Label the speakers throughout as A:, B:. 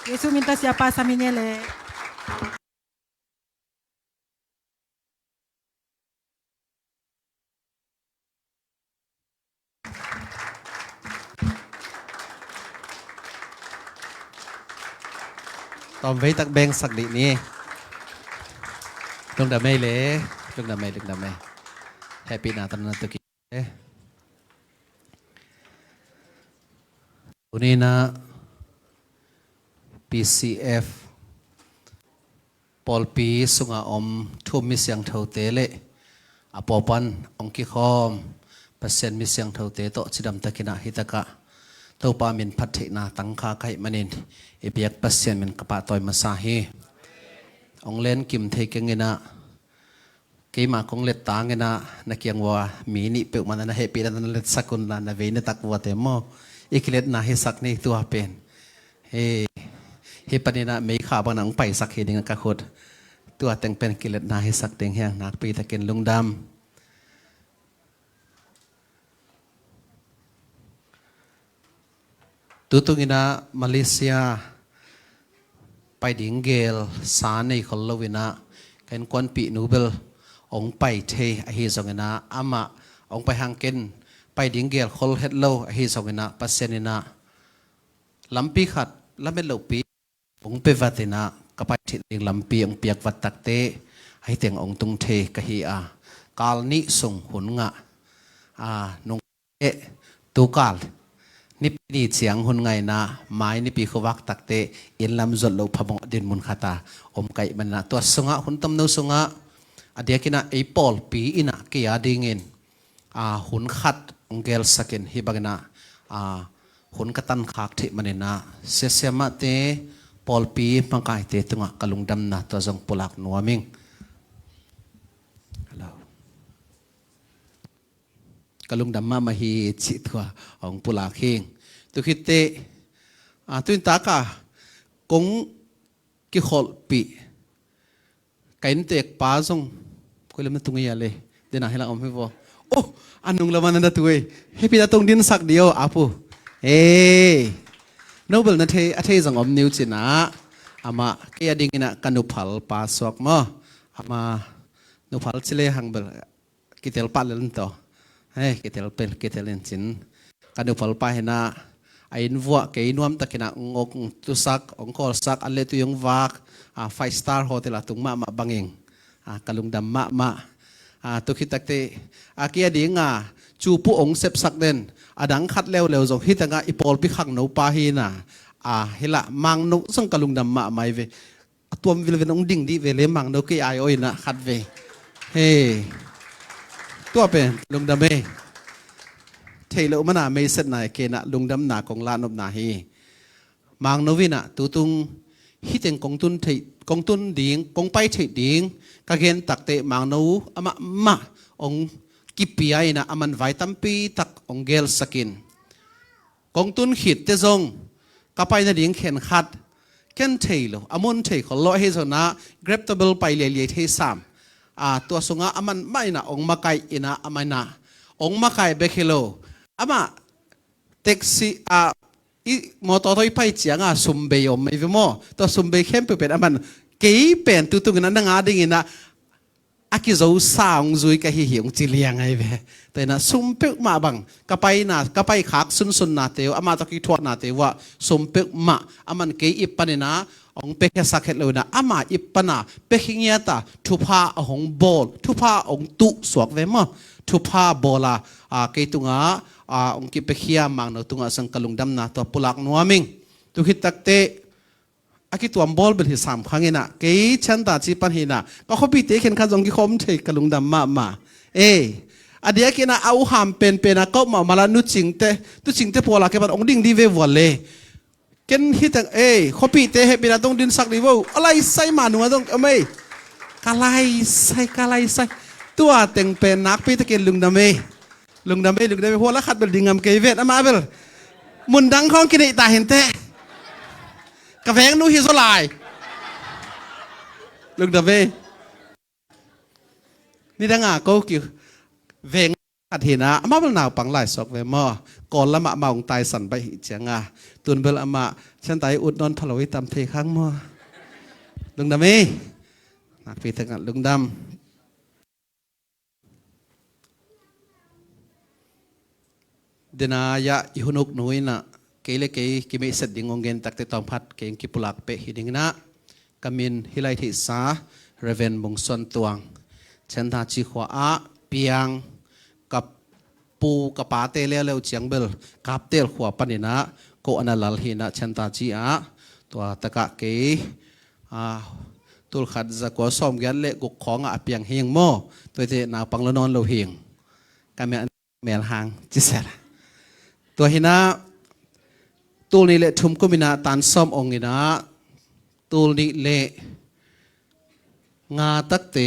A: Yesus minta siapa saminyele.
B: Tóm với tắc beng sạc định nè. Lúc đàm mê lễ. Lúc đàm mê. Happy na tan na tu ki. Uni na PCF Paul P sunga thu mi siang thau te le apopan ong ki khom pasien mi siang thau te to chidam takina hitaka to pa min phathi na tangkha kai manin epiak pasien min kapa toy masahi ong len kim the kengena keima kong let tangena nakyang wa mi ni pe manana happy na let sakun na ve na takwa te mo ikilet na hi sak ni tu pen he panina me kha bang nang pai sak he ding ka khot tua teng pen kilet na hi sak teng hyang nak pi ta ken lungdam tutungina Malaysia pai ding gel sa nei kholowina ken kon pi nubel ong pai the a hi zongena ama ong pai hang ken pai ding gel khol het lo a hi zongena pasenina lampi khat lamel lo pi ong pe vatina kapai thit ding lampi ong piak wat takte hai teng ong tung the ka hi a kal ni sung hun nga nong e tu kal ni chiang hun ngai na mai ni pi khowak takte in lam zol lo phamong din mun khata om kai manna to sunga hun tam no sunga adia kina e pol pi ina ke ya dingin hun khat ong gel sakin hi bagna hun katan khak thi manena se sema te Paul pi mangkai te tunga kalungdam na to jong pulak nuaming hello kalungdam ma hi chi thwa ong pulak hing tu khitte tuin taka kong ki khol pi kain tek pa jong koilam tungi yale dena hela om hivo anung laman na tuwe happy na tong din sak dio apu Nobel na the athe jang om new china ama ke ding ina kanuphal pa sok mo ama nuphal chile hangbel kitel palen to kitel pel kitelen chin kanuphal pa hena ain vua ke nuam takina ngok tu sak ong kol sak alle tu yung wak 5-star hotel atung ma banging kalungdam ma tu khitakte akia dinga chu pu ong sep sak den adang khat lew jong hitanga ipol pi khang no pa hi na hila mang no sang kalungdam ma mai ve atuam vil ven ong ding di ve le mang no ke ai oi na khat ve tua pe lungdam me thailo mana me set na ke na lungdam na kong la nop na hi mang no vina tu tung hiteng kong tun ding kong pai thei ding ka gen takte mang no ama ma ong kipiai na aman vitamin tak ong gel sakin kong tun hit te zong kapai na ding khen khat ken thailo amun thei kholo he zona grabtable pai le le the sam to sunga aman mai na ong makai ina amana ong makai bekhelo ama taxi motor thoi pai chianga sumbe yom mai mo to sumbe khem pe pen aman ke pen tu na nga ding ina aki zo saung zui ka hi hiong chiliang ai ve te na sumpe ma bang kapai khak sun na te ama to ki thwa na te wa sumpe ma aman ke ipanina ong pe kha sakhet lo na ama ipana pekhingia ta thupa ahong bol thupa ong tu suak ve mo thupa bola ke tunga ong ki pekhia mang no tunga sang kalungdam na to pulak nuaming tu hitakte aki tuam bol bel hi sam khangena ke chanta chi pan hina ka khopi te khen kha jong ki khom thei kalungdam ma adia kena au ham pen na ko mala nu chingte tu chingte pola ke ban ong ding di ve wale ken hitang khopi te he pina tong din sak ni wo alai sai manu adong amei kalai sai tua teng pen nak pi te ken lungdam me hola khat bel dingam ke vet ama bel mun dang khong kini ta hen te ka veng nu hi so lai lung da ve ni danga ko ki veng อัดเห็นนะอามาเป็นหนาวปังไหลสอกเวมอก่อนละมาองตายสันไปหิเจียงอ่ะตุนเบลอามาฉันตายอุดนอนพลอยตามเทข้างมอลุงดำมีนักพิธีกันลุงดำเดนายะอิหุนุกนุยนะเกลเกยกิไม่เสด็จงงเงินตักเตตองพัดเกยกิปุลักเปหิดิงนะกามินฮิไลทิสาเรเวนบงส่วนตวงฉันทาจิขวาเปียงกับปูกับปาเตเลี้ยวเจียงเบลกับเตลขวาปนินะโกอนาลัลหินะฉันทาจีอาตัวตะกะเกยตุลขัดจะกัวซ้อมกันเละกุกของเปียงเฮียงโมตัวเจนาปังละนอนเราเฮียงกามีเมลหางจิเสระตัวหินะตูนี่เละทุมกุมินาตันซ้อมองหินะตูนี่เละงาตักเต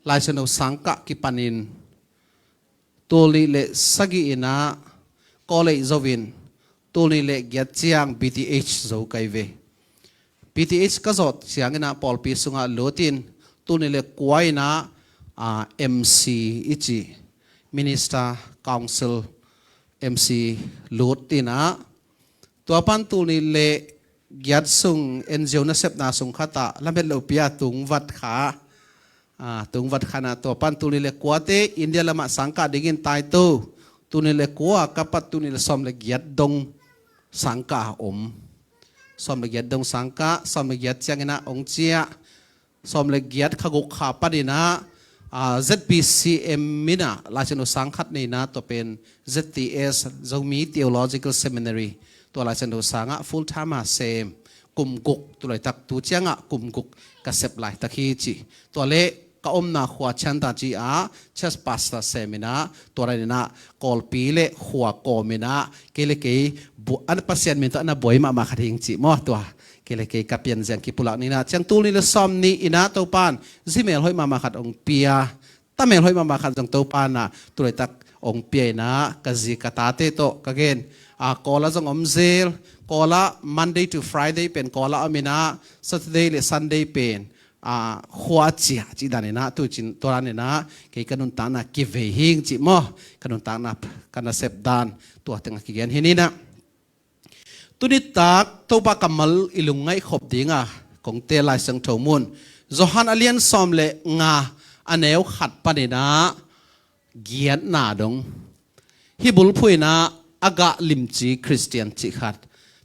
B: ลายชนสังกะกิปันินตูนี่เละสกิอินะกอเลจวินตูนี่เละเกียรติยัง BTH โจไกเว BTH ก็จดเสียงนะปอลปีสุงาโลตินตูนี่เละกวยนะMC อิจิ Minister Council MC โลตินะตัวปันตูนี่เละยัดสุงเอ็นเจลนัสเซปนาสุงขตาแล้วเป็นลูกพิอาตุงวัดขาตุงวัดขานาตัวปันตูนี่เละกัวเตอินเดียละมาสังกัดดิ่งตายตัวตูนี่เละกัวกับปัตตูนี่เละสมเละยัดดงสังกัดสมเละยัดดงสังกัดสมเละยัดเจียงนะองเจียสมเละยัดขกุกขาปดินะZBCM มินะลาชนุสังกัดนี่นะตัวเป็น ZTS จงมี Theological Seminaryตัวลายสันโดสังะ full time เซมกุมกุกตัวเลยตักตัวเจียงะกุมกุกกระเสบลายตะคีจีตัวเละก็อมนาขวาชันตาจีอาเชสปัสตาเซมินะตัวอะไรนะกอลปีเละขวาโกมินะเกลเกยบุอันปัสเซียนมินตัวน่ะบ่อยมาขัดหิงจีมอตัวเกลเกยกับเปียนเสียงกิปุลักนี่นะเชียงตูนี่ละซอมนี่อินะตัวปานซิเมลห้อยมาขัดองเปียตาเมลห้อยมาขัดจงตัวปานนะตัวเลยตักองเปียนะกะจีกะตาเตโตกะเกนกอลาจงอมเซลกอลา Monday to Friday เป็นกอลาอเมนะ Saturday และ Sunday เป็นขวาจีจีดานินะตัวจินตัวนั้นนะเกี่ยกันนุนตานะกิเวหิงจิมอกันนุนตานะกันนะเสพดานตัวตั้งกี่เกนเฮนี่นะตุนิตักตัวปากกัมมัลอิลุงไงขบดิ้งของเตลัยสังทมุนจอฮันอเลียนซอมเลงาอันเอวขัดปนินะเกียรนาดงฮิบุลพุยนะอากาลิมจีคริสเตียนจิขัด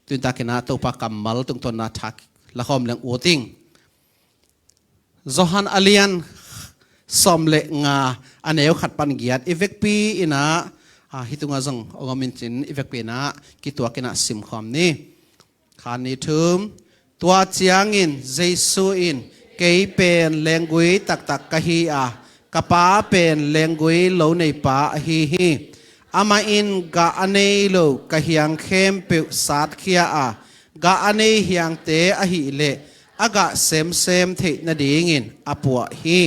B: ตุนตากินะตัวปากกัมมัลตรงตัวนาทักละคอมเลี้ยงอวติงจอฮันอเลียนซอมเลงาอันเอวขัดปันเกียรอีเวกปีอินะฮิตุงาจังองมินจินอีเวกปีนะกิตัวกินะสิมคอมนี่ขานิทุมตัวเจียงอินเจสุอินเกยเป็นเลงกุยตักตักกะฮีกะป้าเป็นเลงกุยโลในป้าฮีอามาอินกะอันเอโลกะเฮียงเข้มเปิวสัตเคียกะอันเอเฮียงเตอหิเลอากะเซมเทนดีงินอปัวฮี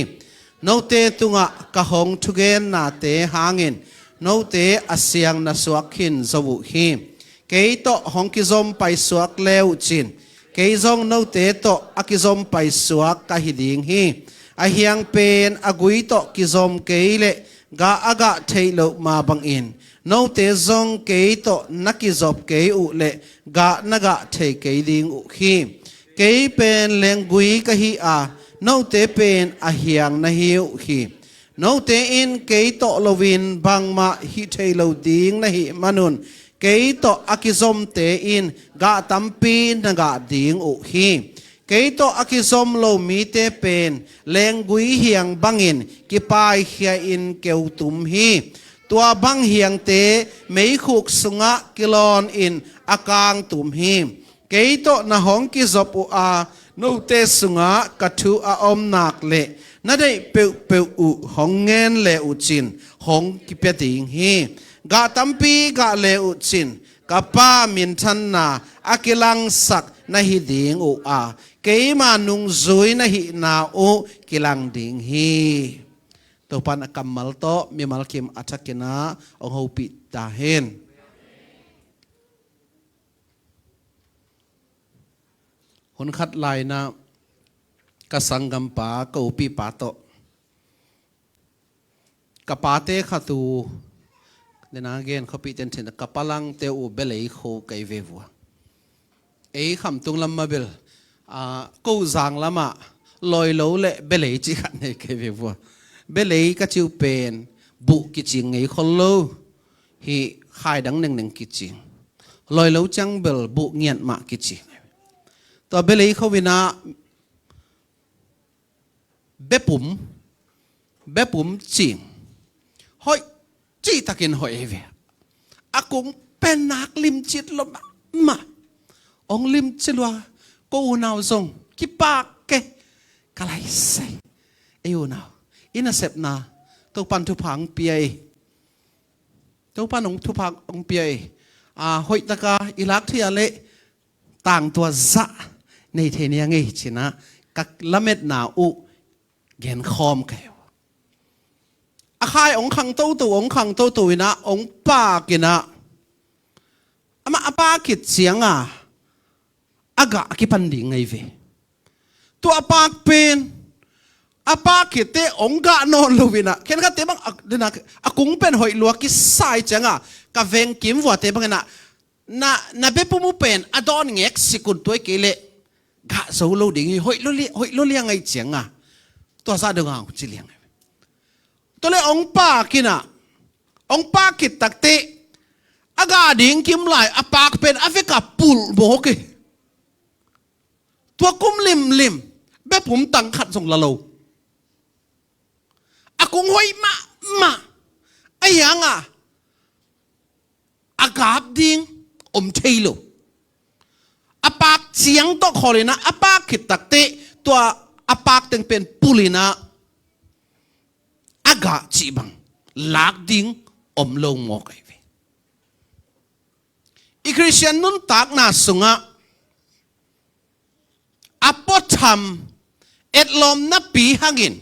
B: โนเตตุงะกะหงทุเกนนาเตหางินโนเตอาเซียงนาสวกหินจวุฮีเกยโตหงกิซอมไปสวกเลวจินเกยซองโนเตโตอากิซอมไปสวกกะฮิดิงฮีอาเฮียงเป็นอากุยโตกิซอมเกยเลกะอากะเทโลมาบังอินโนเตซองเกยโตนักกิซอบเกยอุเลกะนกะเทเกยดิงอุฮีเกยเป็นเลงกุยกะฮีโนเตเป็นอาเฮียงนาฮิวฮีโนเตอินเกยโตโลวินบังมาฮิเทโลดิงนาฮิมานุนเกยโตอากิซอมเตอินกะตัมปีนกะดิงอุฮีเกยโตอากิซอมโลมีเตเป็นเลงกุยเฮียงบังอินกิปายเฮียอินเกวตุมฮีตัวบังเฮียงเตไม่ขุกสุงะกิลอนอินอากางตุมฮีเกยโตนะหงกิซอบอุโนเตสุงะกัทูอาอมนักเลนั่นได้เปวอุหงเงินเลอุจินหงกิเปติงฮีกะตัมปีกะเลอุจินกะป้ามินทันนาอากิลังสักนาฮิดิงอุเกยมานุงซุยนาฮินาอุกิลังดิงฮีตัวปันกัมมัลโตมีมัลคิมอัตกินาองหูปิตาเฮนคนขัดลายนะกสังกัมปากอุปีปาโต กับปาเต้ขัตูเดนอาเกนเขาพิจารณากับพลังเตอูเบลัยโคไกเววัวคำตุงลำมาเบลกูจางลำมาลอยโลเละเบลัยจิกันในไกเววัวเบลัยก็จิวเป็นบุกิจิงไงคนโลฮีขายดังหนึ่งกิจิงลอยโลจังเบลบุเงียนมากิจิงตัวเบลัยเขาวินาเบปุ่มจิงหอยจีตะกินหอยเวียอากุงเป็นนักลิมจิตลมาองลิมจิตว่ากูนาวทรงกิปากเกะกะไรใส่เอวนาอินาเซปนาตัวปันทุพังเปียตัวปันองทุพังองเปียหอยตะกาอิลักที่อะไรต่างตัวซะในเทเนียงไงชินะกักละเม็ดหนาอุเกนคอมแกวอาคายองขังโตตัวองขังโตตัวนะองป้ากินะมาอาป้าคิดเสียงอากากิปันดิ่งไงเวตัวอาป้าเป็นอาป้าคิดเตองกะนอนลูวินะเข็นกันเตบังเดนะอากุงเป็นหอยลัวกิสายจังกะเวงกิมวัวเตบังนะเบปุมุเป็นอดอนเง็กสิกุนตัวเกเลกะโซโลดิ่งหอยลุเลียงไงเจียงตัวซาดึงเอาจิเลียงตัวเลองป้ากินะองป้าคิดตักเตอากาดิ่งกิมไหลอาปากเป็นอเฟกาปูลโบกตัวกุมลิมแบบผมตั้งขัดส่งละโลอากุงหอยมาไอ้ยังอากาบดิ่งเทโลอาปากเสียงตัวคอเลยนะอาปากคิดตักเตตัวอาปากตึงเป็นปูลินะอากาจีบังลักดิ่งลงหมอกไอเวอีคริสเตียนนุนตักนาสุงะอปอธรรมเอ็ดลมนับปีหังิน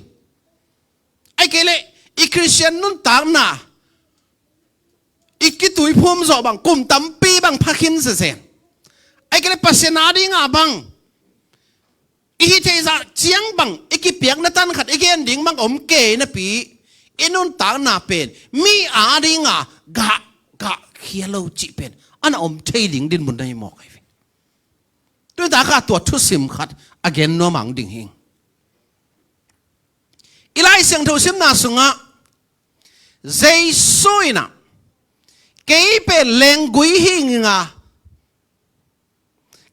B: ไอ้เกเลอีคริสเตียนนุนตักนาอีกิตุยพวมจอบังกุมตั้มปีบังพักินเสนไอ้เกเลปัสนาดิ่งบังอีเทจะเจียงบังอีกิเปียกนัตันขัดอีเกนดิ่งบังเกนับปีอินุนตากนาเป็นมีดิ่งกะเขียโลจิเป็นอันเทดิ่งดินบนได้หมอกไอ้ด้วยตากาตัวทุสิมขัดอเกนนัวมังดิ่งหิงอีไลเสียงทุสิมนาสุงะเจสุยนะเกยเป็นเลงกุยหิง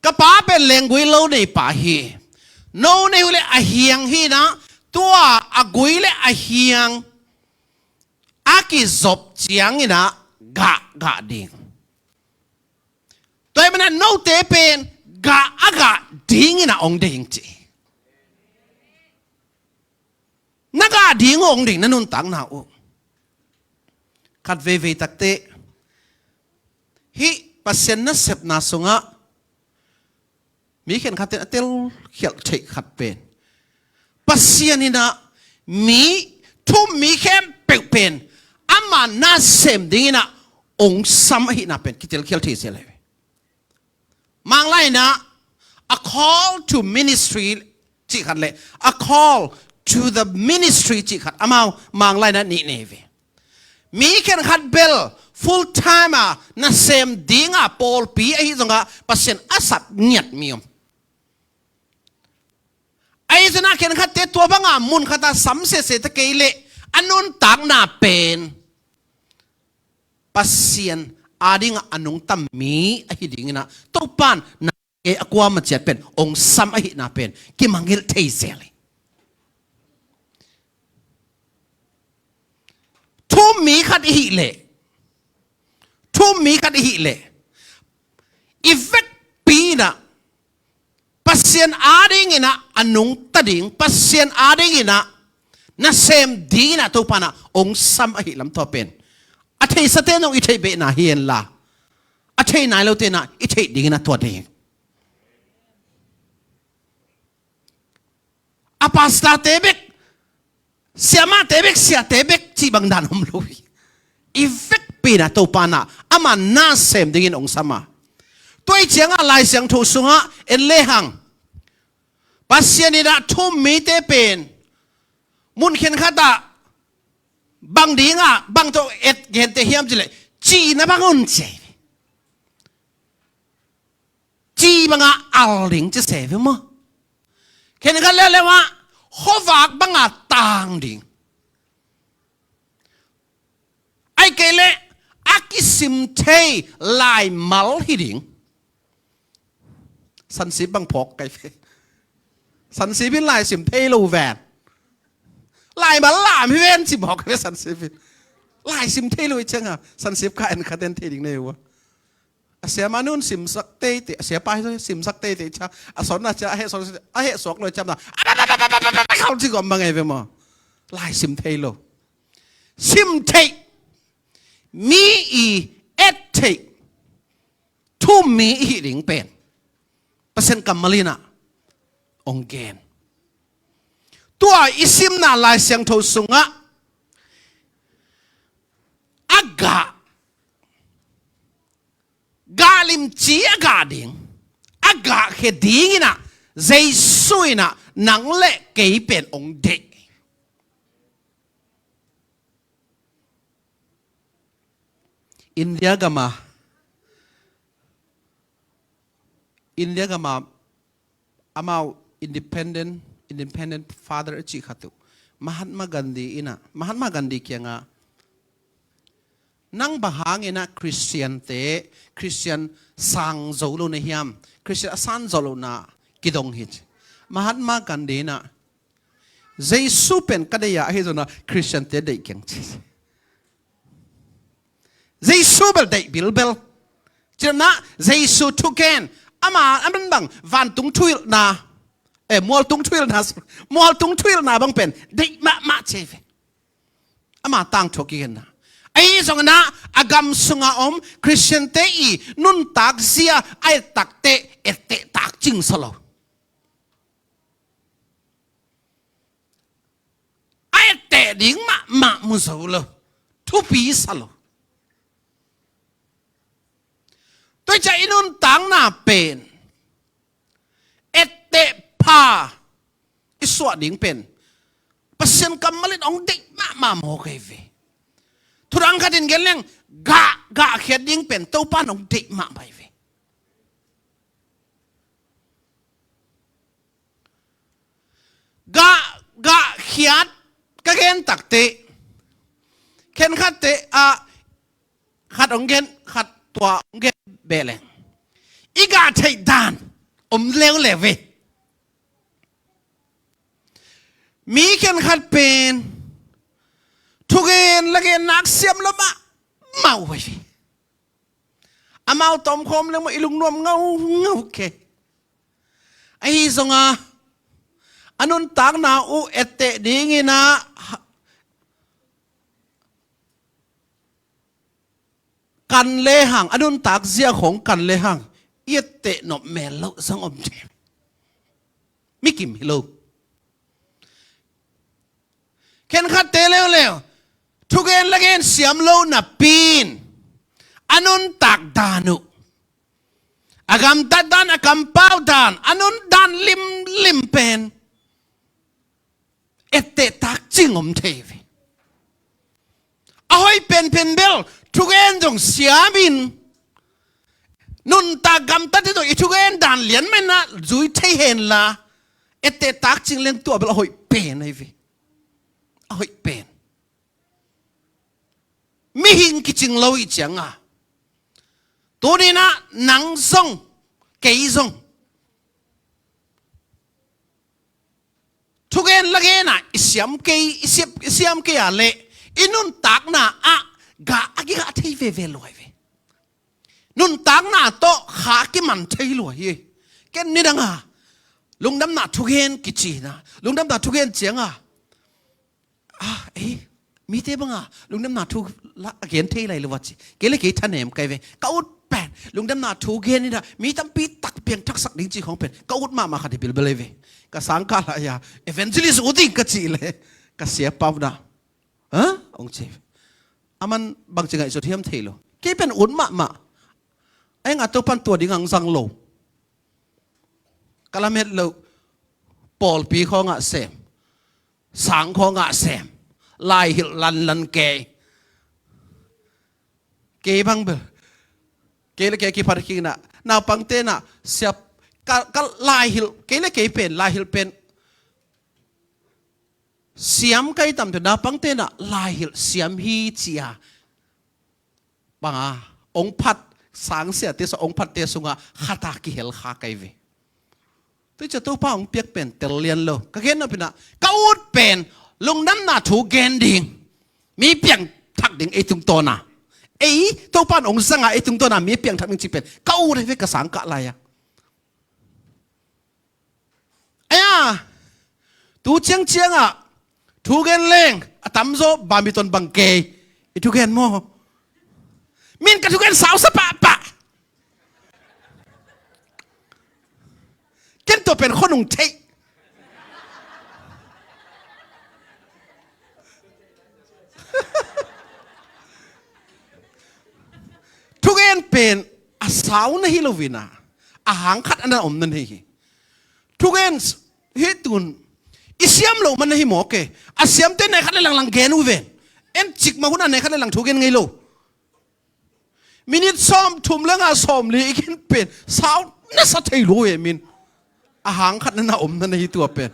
B: กะป้าเป็นเลงกุยโลในป่าฮีโนในหุเลอาเฮียงฮีนะตัวอากุยเลอาเฮียงอากิจบเจียงนะกะดิ่งตัวมันโนเตเป็นกะดิ่งนะองดิ่งจีนักดิ่งองดิ่งนั่นนุนตังนาอุขัดเวตักเตฮิปัสเซนนัสเซปนาสุงะมีเขียนขัดเตลเขียนเฉยขัดเป็นปัสเซียนี่นะมีทุ่มมีเข้มเปเป็นอามาน่าเสมดิ่งนะองสามหินาเป็นคิดเตลเขียนเฉยเสียเลยมังไลนะ a call to ministry จิขัดเลย a call to the ministry จิขัดอามามังไลนะนี่เวมีเขียนขัดเบล full time น่าเสมดิ่งปอลปีไอ้ตรงปัสเซียนอาสัตเงียดมีมไอ้เจ้านักเขียนขัดเตตัวบังมุนขัดสัมเสษตะเกเลอันนุนตักนาเป็นปัสเซียนดิ่งอันนุงตัมมีไอ้ดิ่งนะตัวปานนาเกอความันจะเป็นองสัมไอ้นาเป็นกิมังเกลเทเซลทุ่มมีขัดหิเลทุ่มมีขัดหิเลอีเฟกปีนะปัสเซียนดิ่งนะอันนุงตัดดิ่งปัสเซียนดิ่งนะน่าเซมดิ่งนะตัวปานะองสัมไอ้ลำตัวเป็นอาเทสเตนองอิเทเบนะเฮียนละอาเทนายเราเตนะอิเทดิ่งนะตัวเองอาปาสตาเตเบกเสียมาเตเบกเสียเตเบกจีบังดานอมลุยอีเฟกปีนะตัวปานะอามันน่าเซมดิ่งองสัมมาตัวเจียงอะไรเสียงทุสุงะเอเลหังปัสเซียนิดาทุ่มมีเตเป็นมุนเขียนขัด บางดีงะบางตัวเอ็ดเห็นแต่เฮียมจิเลยจีนะบางอุ่นเจจีบางอัลลิงจะเสพมั้งแค่นี้ก็แล้วว่าข้อฝากบางต่างดิ่งไอ้เกลอากิสิมเทลายมัลฮิดิ่งสันสีบางพกไกเฟสันสีพินลายสิมเทลูแวนลายมาล่าไม่เว้นสิบอกไว้สันสีพินลายสิมเทลูเช่งอ่ะสันสีก็เอ็นคาเดนเทดิ่งเนี่ยวะเสียมานุ่นสิมสักเตะเสียไปสิมสักเตะจ้าสอนน่าจะเหตุสอกเลยจำนะเขาที่ก่อนมาไงไปมั้งลายสิมเทลูสิมเทมีอีเอตเททุ่มมีอีดิ่งเป็นเปอร์เซ็นต์กำมะลินะองเกนตัวอิสิมนาลายเสียงทูสุงะอากากาลิมจีอากาดิ่งอากาเขดิ่งนะเจสุยนะนังเละเกยเป็นองเด็กอินเดียก็มาอามาindependent father จิขัตุมหัตมากันดีอินะมหัตมากันดีเกียงะนั่งบะหางอินะคริสเตียนเตคริสเตียนสังโจลุนเฮียมคริสเตียนสังโจลุนะกิดงฮิตมหัตมากันดีนะเจสุเป็นกันได้ยาให้จนะคริสเตียนเตได้เกียงชีเจสุเบลได้บิลเบลจะนะเจสุทุกแกนอามาอันเป็นบังวันตุงทุยนามัวตุงทุยนาบังเป็นได้มาเชฟอามาตั้งทุกอย่างนะไอ้สองนะอากำสุงอาอมคริสเตียนเตอีนุนตักเสียไอ้ตักเตเอเตตักจิงสโลไอ้เตดิ่งมามุสโลทุปีสโลตัวใจอินุนตังน่าเป็นเอเตพาอิสวดดิ่งเป็นเปอร์เซ็นต์กำมะลิองเด็กมาโมเกเวทุรังขัดินเกลี้ยงกะเขียดดิ่งเป็นเต้าป้านองเด็กมาไปเวกะเขียดกะเกนตักเตเข็นขัดเตขัดองเกนขัดตัวองเกนเบลงอีกาไทยดานเลวเลวมีเข็นขัดเป็นทุกเอ็นละเกนนักเสียมละมาเมาไปอาเมาต้มคมแล้วมาอีลุงนวมเงาเคไอ้สงอันนั้นต่างนาอูเอเตดีงี้นะกันเลหังอันนั้นตักเสียของกันเลหังเอเตนบเมลล์สังอมเจมิกิมฮิโลเข็นขัดเตะเร็วทุกเอ็นละเกนเสียมโลนับปีนอันนั้นตักดานุอากำตัดดานอากำเป้าดานอันนั้นดานลิมเป็นเอเตตักจิงอมเทวีอ้อยเป็นเบลทุกเอ็นจงเสียบินนุนตากำตัดที่ตัวอีทุกเอ็นดานเหรียญไม่นะจุยเทเห็นละเอเตตักจิงเลี้ยงตัวเบลอ้อยเป็นไอ้วีอ้อยเป็นไม่หิงกิจิงเราอีจังอ่ะตัวนี้นะหนังส่งเกยส่งทุกเอ็นละเกน่ะเสียมเกยอะไรอินุนตักน่ะกะอากิกะที่เวลอยเวนุนตักน่ะโตขากิมันที่ลอยแกนี่ดังอ่ะลุงดำน่ะทุกเอ็นกิจินะลุงดำน่ะทุกเอ็นเจียงอ่ะมีเท่บ้างอ่ะลุงดำน่ะทุกละเขียนที่อะไรหรือว่าจีเกลี่ยกี่ท่านเอ็มไกเวก็อุดแปดลุงดำน่ะทุกเอ็นนี่นะมีตั้งปีตักเพียงทักษะดิ้งจีของเป็นก็อุดมาขัดบิลเบลเวก็สังกัดอะไรอ่ะเอเวนจิลิสอุดิงก็จีเลยก็เสียเปล่านะองเจฟมันบางจังไงสุดเทียมเทโลแกเป็นอุดมาไอ้งาตัวปันตัวดิ้งอังสังโลกะละเม็ดโลปอลปีของอ่ะเซมสังของอ่ะเซม ลายหิลันเกบังเบle ke ki par ki na na pang te na siap ka lai hil ke le ke pen lai hil pen siam kai tam tu na pang te na lai hil siam hi chia banga ong phat sang sia te so ong phat te sunga khata ki hel kha kai ve tu cha tu pa ong piak pen tel lian lo ka gen na pina ka ut pen lung nam na thu gen ding mi piang thak ding e tung to naตัวป้านองสังไอ้ตรงตัวนั้นมีเพียงทักนึงจีเป็นเก้าได้เวกสังกะอะไรอ่ะไอ้ย่าตูเจียงอ่ะทุกเงินเล่งตั้มโซบามิตนบังเกยทุกเงินโมมินกับทุกเงินสาวสปะปะเจ้าตัวเป็นคนนุ่งเททุกเอ็นเป็นอาสาวนะฮิโลวินาอาหางขัดอันนั้นอมนั่นเองทุกเอ็นเฮตุนอิสยามโลมันนะฮิโมเกอาสยามเต้นในขัดหลังเกนูเวนเอ็นจิกมาหุ่นในขัดหลังทุกเอ็นไงโลมินิซ้อมทุ่มเรื่องอาซ้อมเลยอีกนเป็นสาวน่าสะเทือนรู้เอมินอาหางขัดนั่นอมนั่นฮิตัวเป็น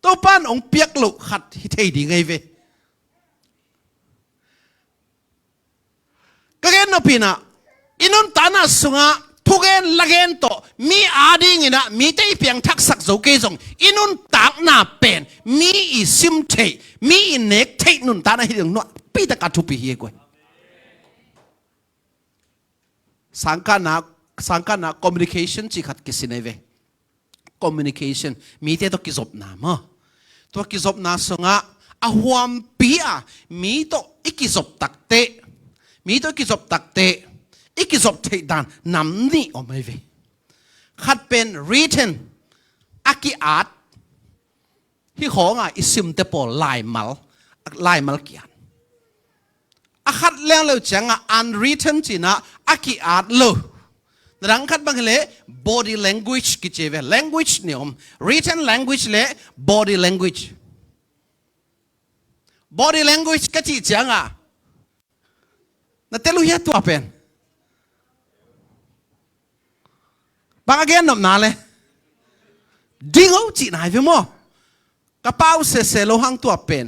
B: ตัวป้านองเปียกโลขัดฮิเทดีไงเวก็เกณฑ์นพินะอินุนตานาสุงะทุกเกณฑ์ละเกณฑ์โตมีอาดีงินะมีแต่เพียงทักษะโจเกจงอินุนตากนาเป็นมีอิซิมเทมีอิเนกเทนุนตานาฮิดึงนัวปีตะกัดทุปีเฮกวยสังกัดนาคอมมิวนิเคชันจิขัดกิสินเอเวคอมมิวนิเคชันมีแต่ตัวกิจบนามะตัวกิจบนาสุงะอาหวมปีอะมีตัวอิกิจบตักเตมีตัวกิจบตักเตะอีกิจบเทดานนำนี่ออกมาเวขัดเป็น written อากิอาร์ตที่ของอิสิมเตปอลายมัลเกียนอาขัดเลี้ยงเราจังunwritten จีน่ะอากิอาร์ตเลยดังขัดบางเลย body language กิจเว language เนี่ย written language เลย body language ก็จีจังนั่นเตลุยตัวเป็นบางแกนนับนาเลยดิ้งเอาจีนายไปมั้งกระเป๋าเสโลหังตัวเป็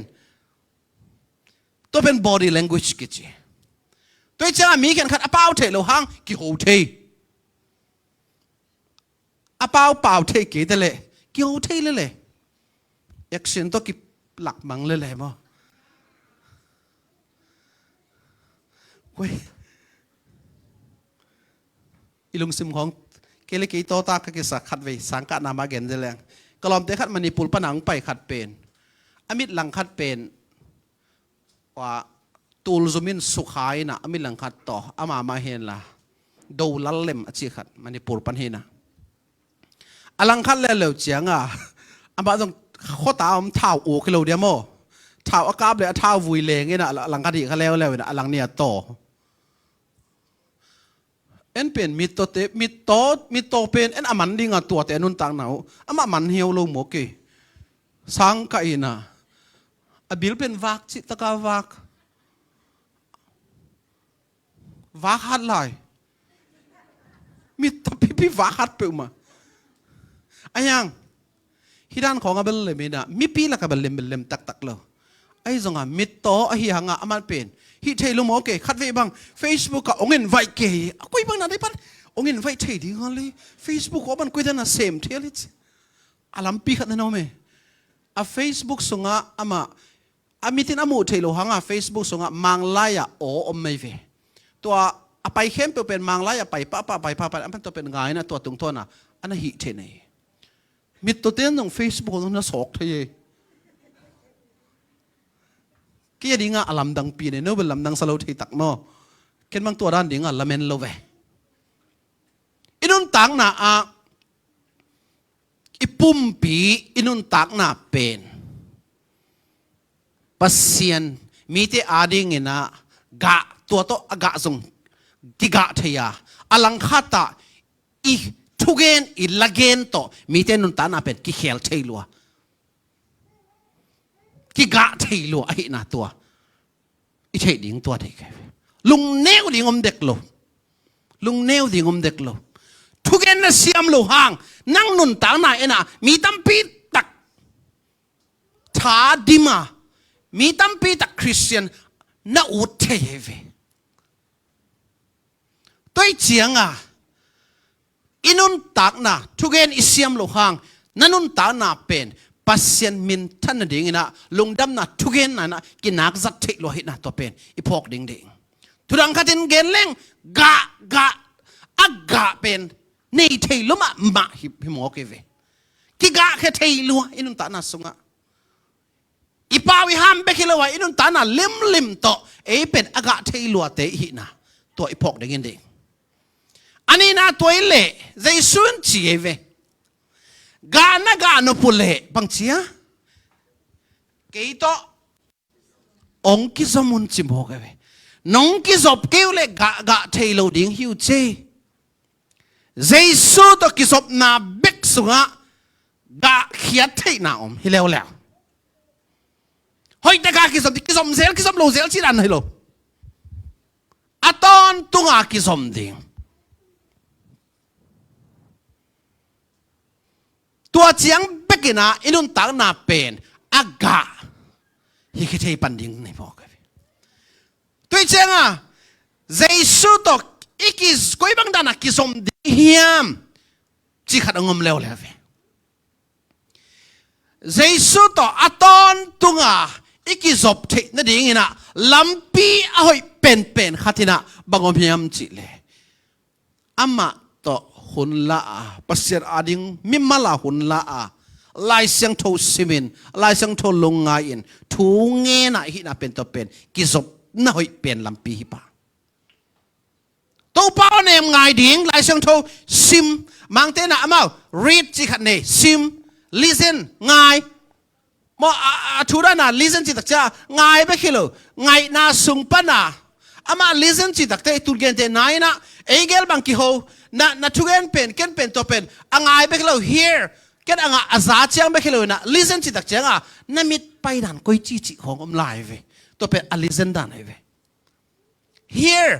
B: นbody language กิจตัวเจ้ามีกันขัดกระเป๋าเทโลหังกี่โหเทกระเป๋าเปล่าเทกี่แต่เลยกี่โหเทเลยอยากเสียนตัวกี่หลักมังเลยมั้งเว้ยอีลุงซิมของเกลิกิโตตากกิสักขัดไว้สังกัดนามาเกนเจริญกลอมเตขัดมันนี่ปุลปนังไปขัดเป็นอมิดหลังขัดเป็นว่าตูลซุมินสุขายนะอมิดหลังขัดต่ออามาเห็นละดูลัลเลมอจิขัดมันนี่ปุลปันเฮนะอลังขัดแล้วเหลวเจียงอามาต้องข้อตามเท้าโอกิโลเดียโมเท้าอากาศเลยเท้าวุยเลงนี่นะหลังขัดอีกแล้วนะหลังเนี่ยต่อเอ็นเป็นมิตรเตมิตรเป็นเอ็นอามันดิ่งตัวแต่นุนต่างหนาวอามันเฮียวโลหมกสังกัยนะบิลเป็นวักจิตกาวักฮัดไลมิตรพี่วักฮัดเปล่ามาไอ้ยังฮิดันของอาเบลเลยมีนะมีปีละกับเบลเลมตักเลยไอ้จงมิตรไอ้ยังอามันเป็นฮิเทลุโมเกขัดไว้บ้าง Facebook ก็องเงินไว้เกยกุยบ้างนะได้ปะองเงินไว้เทดีกันเลย Facebook ก็มันกุยแต่น่ะเซมเทลิสอาลัมปีขัดนั่นเอาไหมFacebook ส่งมามิตินอามูเทลุหังFacebook ส่งมังไล่โอ้อมไม่เวตัวไปเข้มเป็นมังไล่ไปป้าไปมันตัวเป็นไงนะตัวตรงตัวน่ะอันนั้นฮิเทนี่มิตรเต้นตรง Facebook ตรงนั้นสอกเทยกี่ยดิ้งอาลัมดังปีเนี่ยโน้เบลลัมดังสโลที่ตักโม่เข็นบางตัวด้านดิ้งละเมนโลเวอินุนตักน่ะอิปุ่มปีอินุนตักน่ะเป็นปัสเซียนมีแต่อาดิ้งน่ะกะตัวโตกะส่งที่กะเทียอลังคาตาอีทุเกนอีละเกนโตมีแต่นุนตักน่ะเป็นกิเขลเทลัว กิกะเทลัวไอ้หน้าตัวอีเทดิ่งตัวเด็กลุงเนวดิ่งเด็กโลลุงเนวดิ่งเด็กโลทุกเอ็นน่ะเสียมโลห่างนั่งนุนตาหน้าเอ็น่ะมีตั้มปีตักชาดิมามีตั้มปีตักคริสเตียนน่าอุดเทเวตัวเจียงอ่ะอินุนตักน่ะทุกเอ็นอิเสียมโลห่างนั่นนุนตาหน้าเป็นปัสเซียนมินท่านดิ่งน่ะลงดำน่ะทุกเอ็นน่ะกินนักจัดเทลัวเห็นน่ะตัวเป็นอีพอกดิ่งทุดังขัดเงินเล่งกะอักกะเป็นในเทลุมาหิมอกเวกิกะแค่เทลัวอินุนตานาสุงะอีปาวิฮัมเบคิลวะอินุนตานาลิมโตเอเป็นอักกะเทลัวเตหินะตัวอีพอกเด้งเด้งอันนี้นะตัวเล่ใจสุนจีเวกานะกาโนปุเล่บังเชียเกยโตองคิสมุนจิมอกเวน้องกิจอบเกี่ยวเลยกะเทโลดิ้งหิวเจเจสูตัวกิจอบนาเบกสุงะกะเขียดเทน่าฮิเลวแล้วเฮ้ยแต่กะกิจอบเซลโลเซลชิดันฮิโลอะตอนตุงะกิจอบดิ้งตัวเจียงเบกินะอินุนตังนาเป็นอากาฮิคิเทปันดิ้งในพอกตัวเจ้าเจสุตอกอีกิสก็ยังดันกิสมดิเฮียมจิขัดงมเลวเลยเจสุตอกอัตอนตุงะอีกิสอบเทนดิ่งนะลัมปีอ่อยเป็นขัดนะบังอมยามจิเลยอามาต่อหุนละปัสเซียอาดิ่งมิมาลาหุนละลายเสียงโทซิมินลายเสียงโทลงไงอินทูเงนะฮินะเป็นตัวเป็นกิสอบน่าหอยเป็นลำปีป่ะตัวป้าเนี่ยง่ายดิ่งหลายเสียงโทซิมมังเตน่ะมา read จิขัดเนี่ยซิม listen ง่ายมอทุราน่ะ listen จิตักจ้าง่ายไปคิโลง่ายน่าสุงปะน่ะอามา listen จิตักเตตุเกนเตนายน่ะเอเกลบังกิโฮน่ะทุเกนเป็นเกนเป็นตัวเป็นง่ายไปคิโล here เกนอาซาเจียงไปคิโลน่ะ listen จิตักจ้าน่ะมิดไปดันกุยจีของอมไลฟ์ตัวเป็น listen ด้านไหนเว้ย here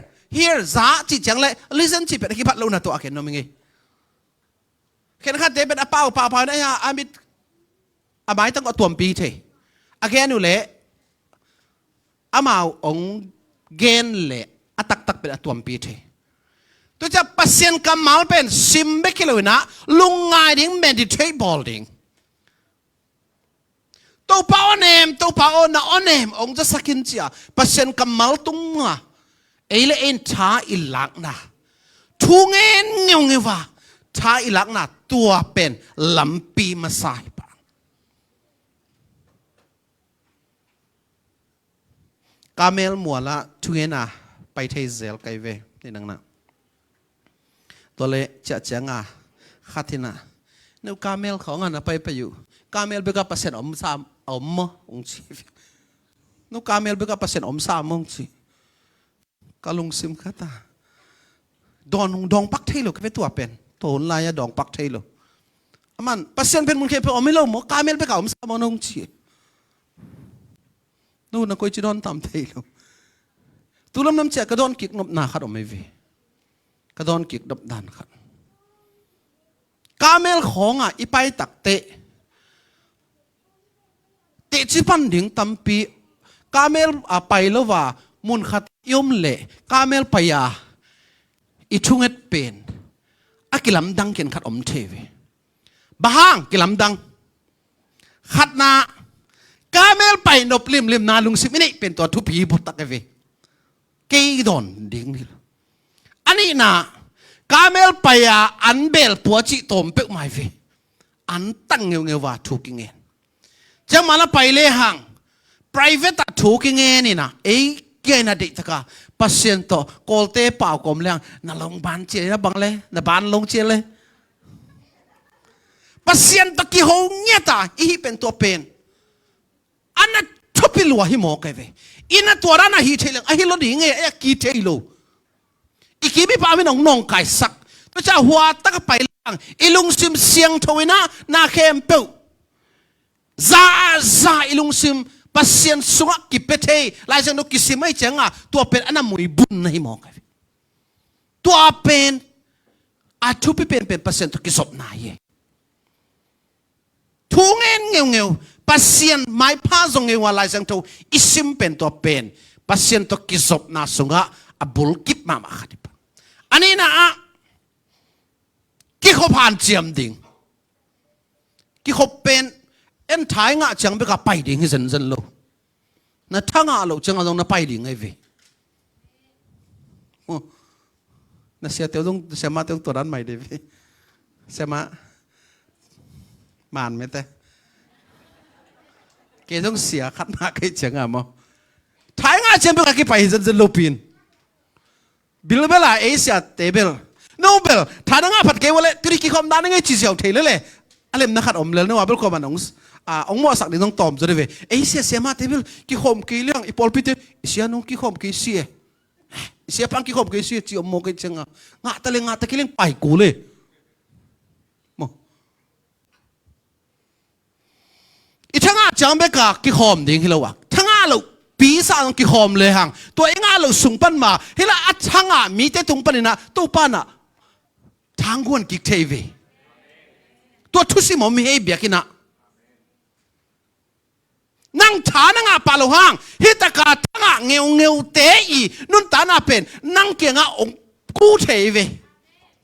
B: จ้าจีจังเลย listen จีเป็นกี่พัดลูน่ะตัวเข็นน้องมึงไงเข็นขัดเตเป็นเป้าเนี่ยอามิดอาไม้ต้องเอาตัวปีเถอะแกนู่นแหละอามาองเกนเละตักเป็นตัวปีเถตัวจะปัสเซียนกำมัลเป็นซิมเบกิโลนะลุงง่ายดิ่ง meditate ball ดิ่งตัวป้าอเนมตัวป้าอน่ะอเนมองจะสักินเจียปัสเซนกำมัลตุงอ่ะเอเลเอ็นท้าอิลักนะทุงเอ็นเงี้ยวว่าท้าอิลักนะตัวเป็นลำปีมาใส่ปะกาเมลมัวละทุงเอ็นอ่ะไปเทเซลไกเวนี่นังนะตัวเละจะเจียงอ่ะขัดที่น่ะนูกาเมลของอันน่ะไปอยู่กาเมลเบกปัสเซนอมสามอมองชีนุกาเมลเบกปัสเซนอมสามองชีกาลงซิมขัดตาดองปักเทโลก็เป็นตัวเป็นตัวลายดองปักเทโลมันปัสเซนเป็นมุนเคเป็นอมไม่ลงกาเมลเบกอมสามองชีนู่นนักคุยจีดอนทำเทโลตุลำน้ำเจ้ากระดอนกิกนบนาขัดอมไม่วีกระดอนกิกดับดันขัดกาเมลของอ่ะอีไปตักเตะจิปันดิ่งตัมปีกาเมลไปแล้วว่ามุนขัดยมเละกาเมลไปยาอีทุ่งเอ็ดเป็นอากิลัมดังเกินขัดอมเทวีบ้างกิลัมดังขัดนากาเมลไปนบลิมนาลุงสิมินี่เป็นตัวทุพีบุตตะเกวีเกยดอนดิ่งนี่อันนี้นะกาเมลไปยาอันเบลปัวจิตอมเป็กไม่วีอันตั้งเงี้ยว่าทุกิเงี้ยจะมาละไปเลยห่าง private ถูกยังไงนี่นะเอ้เกี่ยนาดิตกะพัศยันโตโกลเตป่าวกลมเลี้ยงน่าลงบ้านเจี๊ยบังเลยน่าบ้านลงเจี๊ยเลยพัศยันตกี่หงเงี้ยตาอีเป็นตัวเป็นอันนั้นทุบไปลัวหิมอกไอ้เว้ยอินตัวนั้นหิเทลไอ้หิลดิ่งไงไอ้กี่เทลอีกี่ไม่พาไม่น้องไก่สักตัวเจ้าหัวตั้งไปหลังอีลุงซิมเสียงทวินะนาเข้มเป้าซาอีลุงซิมป ปัสเซียนสุงกิเปเทลายจังนกิสิไม่จังตัวเป็นอันนั้นมวยบุญในมองกันตัวเป็นอาทุบเป็นปัสเซียนตกิศพนายทุงเงินเงี้ยวปัสเซียนไม่พาส่งเงี้ยวลายจังตัวอิสิมเป็นตัวเป็นปัสเซียนตกิศพนาสุงอบุลกิบมาขัดอันนี้นะกิเขาผ่านเจียมดิ่งกิเขาเป็นเอ็นท้ายงะจังไปกับไปดิ่งให้สันโลนะถ้างะโลจังเอาตรงนั้นไปดิ่งไอ้เว้ยนะเสียเตียวต้องเสียมาเตียวตัวนั้นใหม่ดิเว้ยเสียมามานไหมแต่เกต้องเสียขัดมาใครจังมั้งท้ายงะจังไปกับกี่ไปสันโลปีนบิลเบล่าเอเชียเตเบลโนเบลท่านงั้นผัดเกวเลยตุริกิคอมด้านงั้นจีเซียวเทเลเลยอะไรมันขัดอมเลยนึกว่าเบลคอมันองมัวสักนิดต้องตอมจะได้เว้ยเอเชียเสียมาเตเบลกิคอมกี่เรื่องอีพอลพิเตเสียนุ่งกิคอมกี่เสียเสียปังกิคอมกี่เสียจีอมโมกี่จังงะตะเลงะตะกิเลงไปกูเลยโมอีทั้งงั้นจังเบกะกิคอมดิ่งฮิโลวะทั้งงั้นเราปีศาจกิคอมเลยฮังตัวเองอ่ะเราสุ่งปันมาเฮล่าอัดช่างอ่ะมีแต่ตุงปันนะตัวปันอ่ะทางกวนกิเทวีตัวทุสิมอมีเฮเบียกินะนั่งฐานังอ่ะปาโลฮังฮิตากาทั้งอ่ะเงียวเตอีนุ่นตาน่ะเป็นนั่งเกียงอ่ะองกูเทวี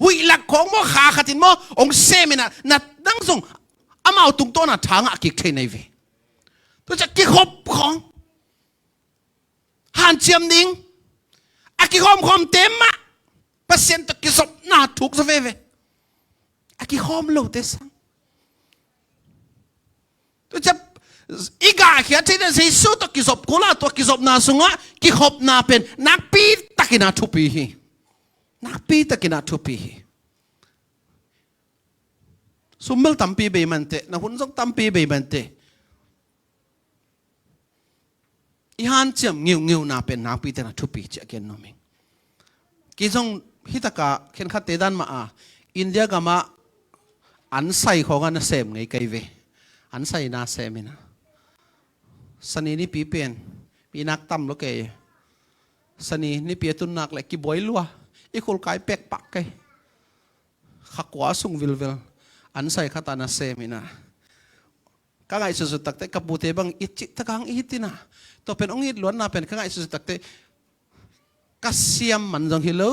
B: หุยหลักของมอขาขัดินมอองเซมินะนัดนั่งส่งอามาเอาตุงตัวน่ะทางอ่ะกิเทในวีตัวจะกิคบของหันเจียมดิ้งอากิคอมเต็มอ่ะเปอร์เซ็นต์ตะกิศพน่าถูกสเวเวอากิคอมโลเตสังตัวจะอีกาเขียนที่นั่นสิสุดตะกิศพกุลาตัวกิศพน่าสุงะกิคบน่าเป็นนักปีตะกินาทุปีฮีนักปีตะกินาทุปีฮีสมเบลตัมปีเบมันเตนะหุ่นส่งตัมปีเบมันเตอีฮันเจียมเงียวน่าเป็นนักปีแต่น่าทุบปีเจ้าเกณฑ์น้องมิงกิจงฮิตกะเข็นขัดเตดันมาอินเดียก็มาอันใส่ของอันเสมไงไกเวอันใส่น่าเสมินะสนีนี่ปีเป็นปีนักตั้มโลเกยสนีนี่ปีตุนนักเลยกิบอยลัวอีคนกายเป็กปักไกขักว่าสุงวิลอันใส่ขัดอันเสมินะก็ไงสุดๆตักแต่กับบูเตบังอิจิตะกังอิตินะตัวเป็นองค์อิดล้วนน่าเป็นก็ไงสุดๆตักแต่กัสเซียมมันจังฮิโล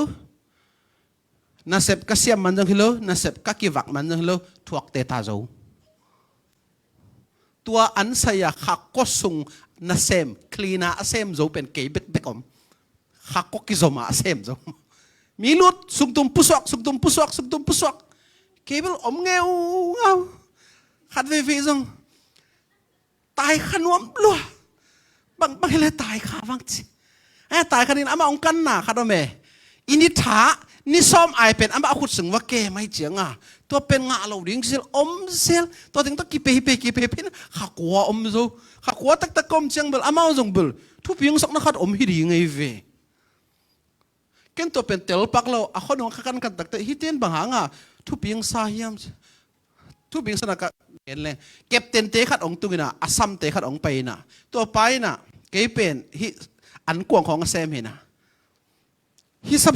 B: น่าเสพกัสเซียมมันจังฮิโลน่าเสพกักกิวักมันจังฮิโลทวกเตตาโจตัวอันใส่ขักก็สุงน่าเสมคลีน่าเสมโจเป็นเกย์เบ็กอมขักก็กิโจมาเสมโจมีลุดสุกตุมปุสวกเกย์เบลอมเงี้ยวขัดเวฟีจงตายขนวมลัวบางเรื่องตายข้าบางทีตายขนาดนี้อามาองกันหนาข้าตัวเมย์อินิท้านี่ซ้อมไอเป็นอามาเอาขุดสึงว่าแกไม่เจียงตัวเป็นงาเราดิ้งเซลอมเซลตัวถึงต้องกิเปเป็นข้ากลัวอมโซข้ากลัวตะกอมเจียงเบลอามาเอาจงเบลทุบยังสักนักขัดอมฮิดีไงเวกันตัวเป็นเตลปักเราคนน้องขันกันตักแต่ฮิตเตียนบางหางทุบยังสาหิมทุบยังสนักเห็นเลยเก็บเต็นเตะขัดองตุกินะอัศมเตะขัดองไปนะตัวไปนะเก็บเป็นฮิอันกวงของเซมเห็นนะฮิส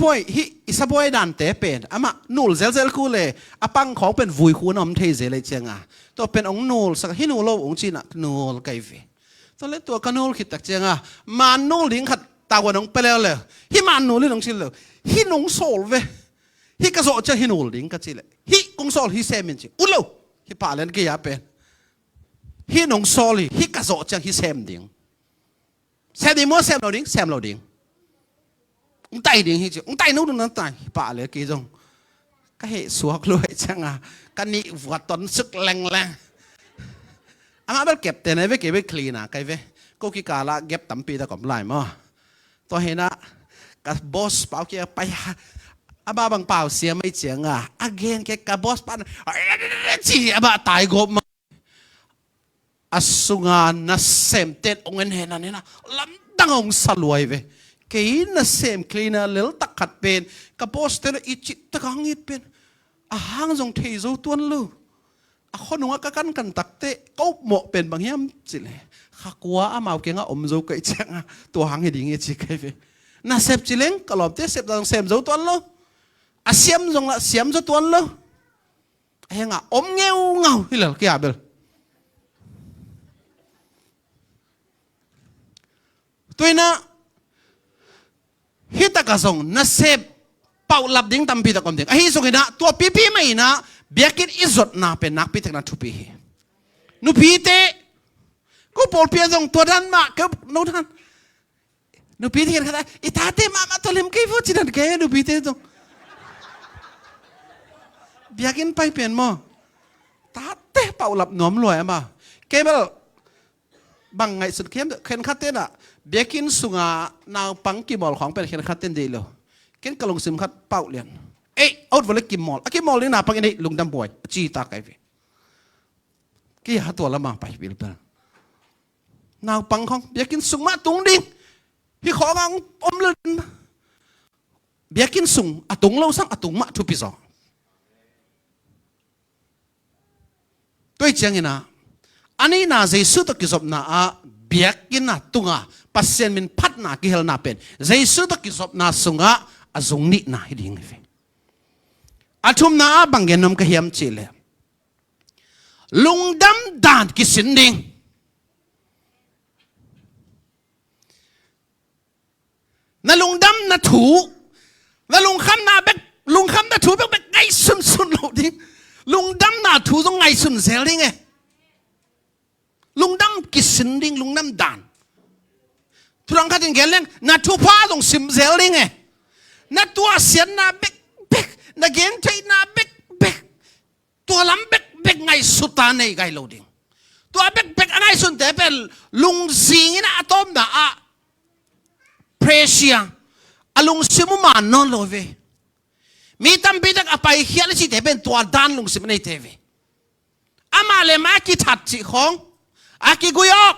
B: บอยดันเตะเป็นอามานูลเซลคูเลยอาปังของเป็นวุยคูนอมเทเซเลยเจียงตัวเป็นองนูลสักฮินูโลองจีน่ะนูลไกเวตัวเล็กตัวกันนูลคิดตักเจียงมานูลลิงขัดตาวันองไปแล้วเลยฮิมานูลลิงองชิลเลยฮินงโซลเวฮิกระโซจะฮินูลลิงกัจจิเลยฮิกงโซลฮิเซมินจิอุลโลฮิป่าเล่นกี่ยาเป็นฮินงโซลฮิกระโซจะฮิเซมดิงเซมดิงมัวเซมเราดิงองไตดิงฮิจิองไตนู้นนั่นไตป่าเลยกี่จงก็เหตุสวกเลยจังกันนี่วัดตอนซึกแรงอามาเบลเก็บแต่ไหนไปเก็บไปคลีน่ะไกเวก็กิกาละเก็บตั้มปีตะก่อมไล่มาตัวเห็นนะกับบอสเปล่าเกี่ยไปอาบ้าบางเปล่าเสียไม่เจียงagain แกกับบอสปันจีอาบ้าตายกบมาอสุงานัสเซมเต็ดองเงินเห็นนั่นนี่นะลำดังองสลวยเวกีนัสเซมคลีน่าเลี้ยตักขัดเป็นกับบอสเตลอิจิตตะกังอิดเป็นหางจงเทโจตัวนลู คนหัวกันตักเตะก็เหมาะเป็นบางอย่างสิเลยข้ากลัวอามาเก่งอ่ะอมโจกไก่เจ้าตัวหางให้ดีเงี้ยจิกไอ้เว้ยน่าเสพจิเลงก็หลบเตะเสพต้องเสพโจตัวlo à xem dùng là xem cho tuấn luôn anh à ốm nghèo ngầu hay là cái gì tôi na hít ta cả sông na xếp bảo lập đỉnh tâm pi ta còn đỉnh ai sông cái na tua pi pi mày na biết cái izot na pe nak pi ta na thu pi nu pi te có bol pi sông tua đan mà cái nô đan nu pi te cái này itate mà tôi làm cái vụ gì đó cái nu pi te sông biakin pai pen mo ta te pau lap nom loi ma kebel bang ngai sut kem khen khaten a biakin sunga naw pang ki mol khong pen khen khaten de lo ken kalong sim khat pau lian out vole ki mol a ki mol ni na pang ni lungdam boy chi ta kai ve ki ha to la ma pai bil pa naw pang khong biakin sung ma tung ding hi kho ngang om lun biakin sung atung lo sang atung ma thu pi zo tôi chẳng nghe na anh ấy na Giêsu ta kí na a biếc na tunga pasien min phát na kí hel na pen Giêsu ta kí na sunga a zung ni na hi ding ve athum na bang genom ka hiam chile lungdam dan ki sin ding na lungdam na thu na lung kham na thu bek ngay sun lo ding lung đâm na thu trong ngày xuân xéo đi nghe lung đâm kí sinh đinh lung đâm đàn thu lang khát tiền ghen lên na thu pha trong sim xéo đi nghe na tua xiên na bek na ghen thấy na bek tua lắm bek ngày suta này gai lâu đinh tua bek ngày xuân thế bên lung xing na atom na a pressure a lung simu mà non lo về mi tam pi tak apai hial chi te ben tua dan lung sim nei teve ama le ma ki that chi khong aki guyok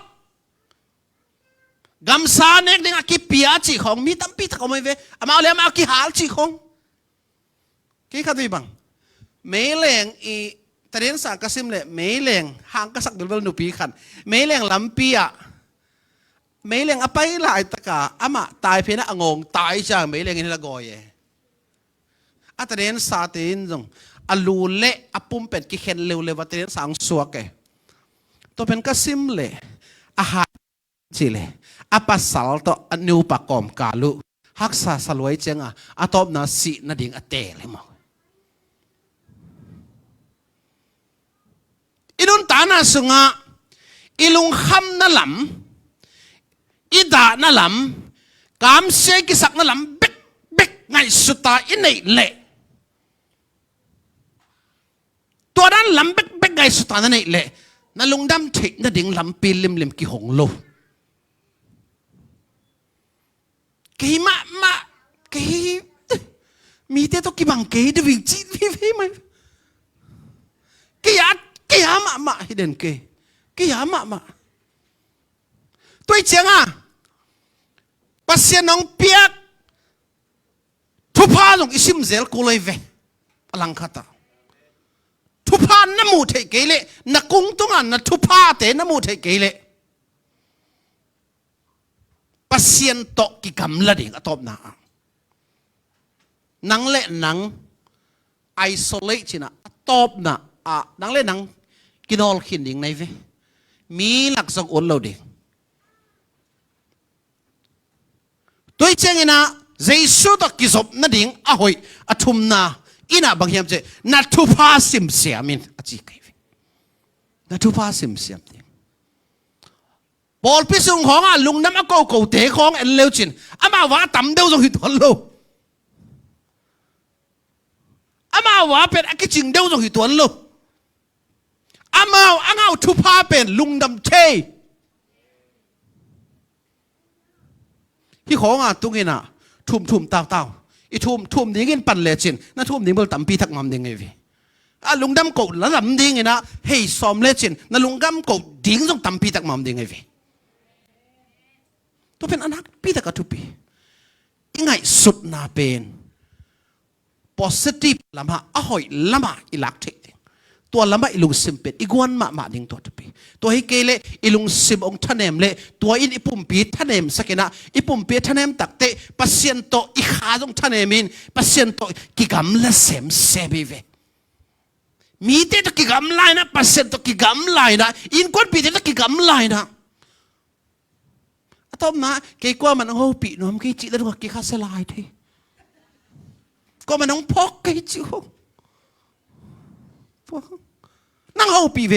B: gam sa nek ding aki pia chi khong mi tam pi tak omai ve ama le ma ki hal chi khong ki khadui bang me leng I taren sa kasim le me leng hang ka sak dul nu pi khan me leng lam pi a me leng apai lai taka ama tai phena angong tai cha me leng in la goye atren sa tin jong alu le apum pet ki khen lew le watren sang suak ke to pen ka sim le a ha chi le apa sal to anu pa kom kalu haksa salwai chenga atop na si na ding ate le mo inun tana sunga ilung kham na lam ida na lam kam se ki sak na lam bek ngai suta inei leตัวนั้นลำเบ็กไงสุดท้ายนั่นเองแหละนั่นลุงดำถินั่นดิ่งลำปีลิมกี่หงโลกี่มากี่มีเตตัวกี่บังกี่ดูวิ่งจีวิ่งไหมกี่ยามาฮิเดนกี่ยามาตัวเจียงอ่ะปัสเซียนน้องเปียกทุพาลงอิซิมเซลกูเลยเวอลังคาตาทุพาน้ำมูเทเกเลนักกุ้งตรงนั้นทุพาเตน้ำมูเทเกเลปัสเซียนโตกิกำละดิ่งอตบนานังเล่นังไอโซเลชินะตบนานังเล่นังกินอลขินดิ่งในเวมีหลักสกุลเราดิ่งตัวเจงนะเจสุตกิศพนั่นดิ่งอ่ะหอยอ่ะทุมนาอินะบางอย่างเจนัทุพาสิมเสียมินอจิกายนัทุพาสิมเสียมินบอลพิสุงของลุงน้ำก็เตะของเอ็นเลวจินอามาว่าต่ำเดียวจะหิตัวโลอามาว่าเป็นอักจิงเดียวจะหิตัวโลอามาเอาทุพาเป็นลุงดำเชยที่ของตุงินะทุ่มเต่าอีทุ่มดิ้งเงินปั่นเลจินนั่นทุ่มดิ้งเบลต่ำปีทักงอมดิ้งไงพี่ลุงดำกดแล้วลำดิ้งไงนะเฮ้ยซ้อมเลจินนั่นลุงดำกดดิ้งต้องต่ำปีทักงอมดิ้งไงพี่ตัวเป็นอนักปีทักกระทุปียังไงสุดนาเป็น positive ละมาอ่อยละมาอีลักเท ตัวละไม่ลุงซิมเป็ดอีกวันมาดิ่งตัวทุปีตัวให้เกลอีลุงซิมองท่านเนมเล่ตัวอินอีปุ่มปีท่านเนมสักนะอีปุ่มปีท่านเนมตักเตะปัสเซียนโตอีขาตรงท่านเนมินปัสเซียนโตกิกำละเสมเซบีเวมีเตตกิกำไลนะปัสเซียนโตกิกำไลนะอินกวนปีเตตกิกำไลนะอะตอมนะเกี่ยกว่ามันโอ้ปีน้อมกี่จิตแล้วกี่ข้าเสลายทีก็มันน้องพกกี่จิโนั่งเอาปีเว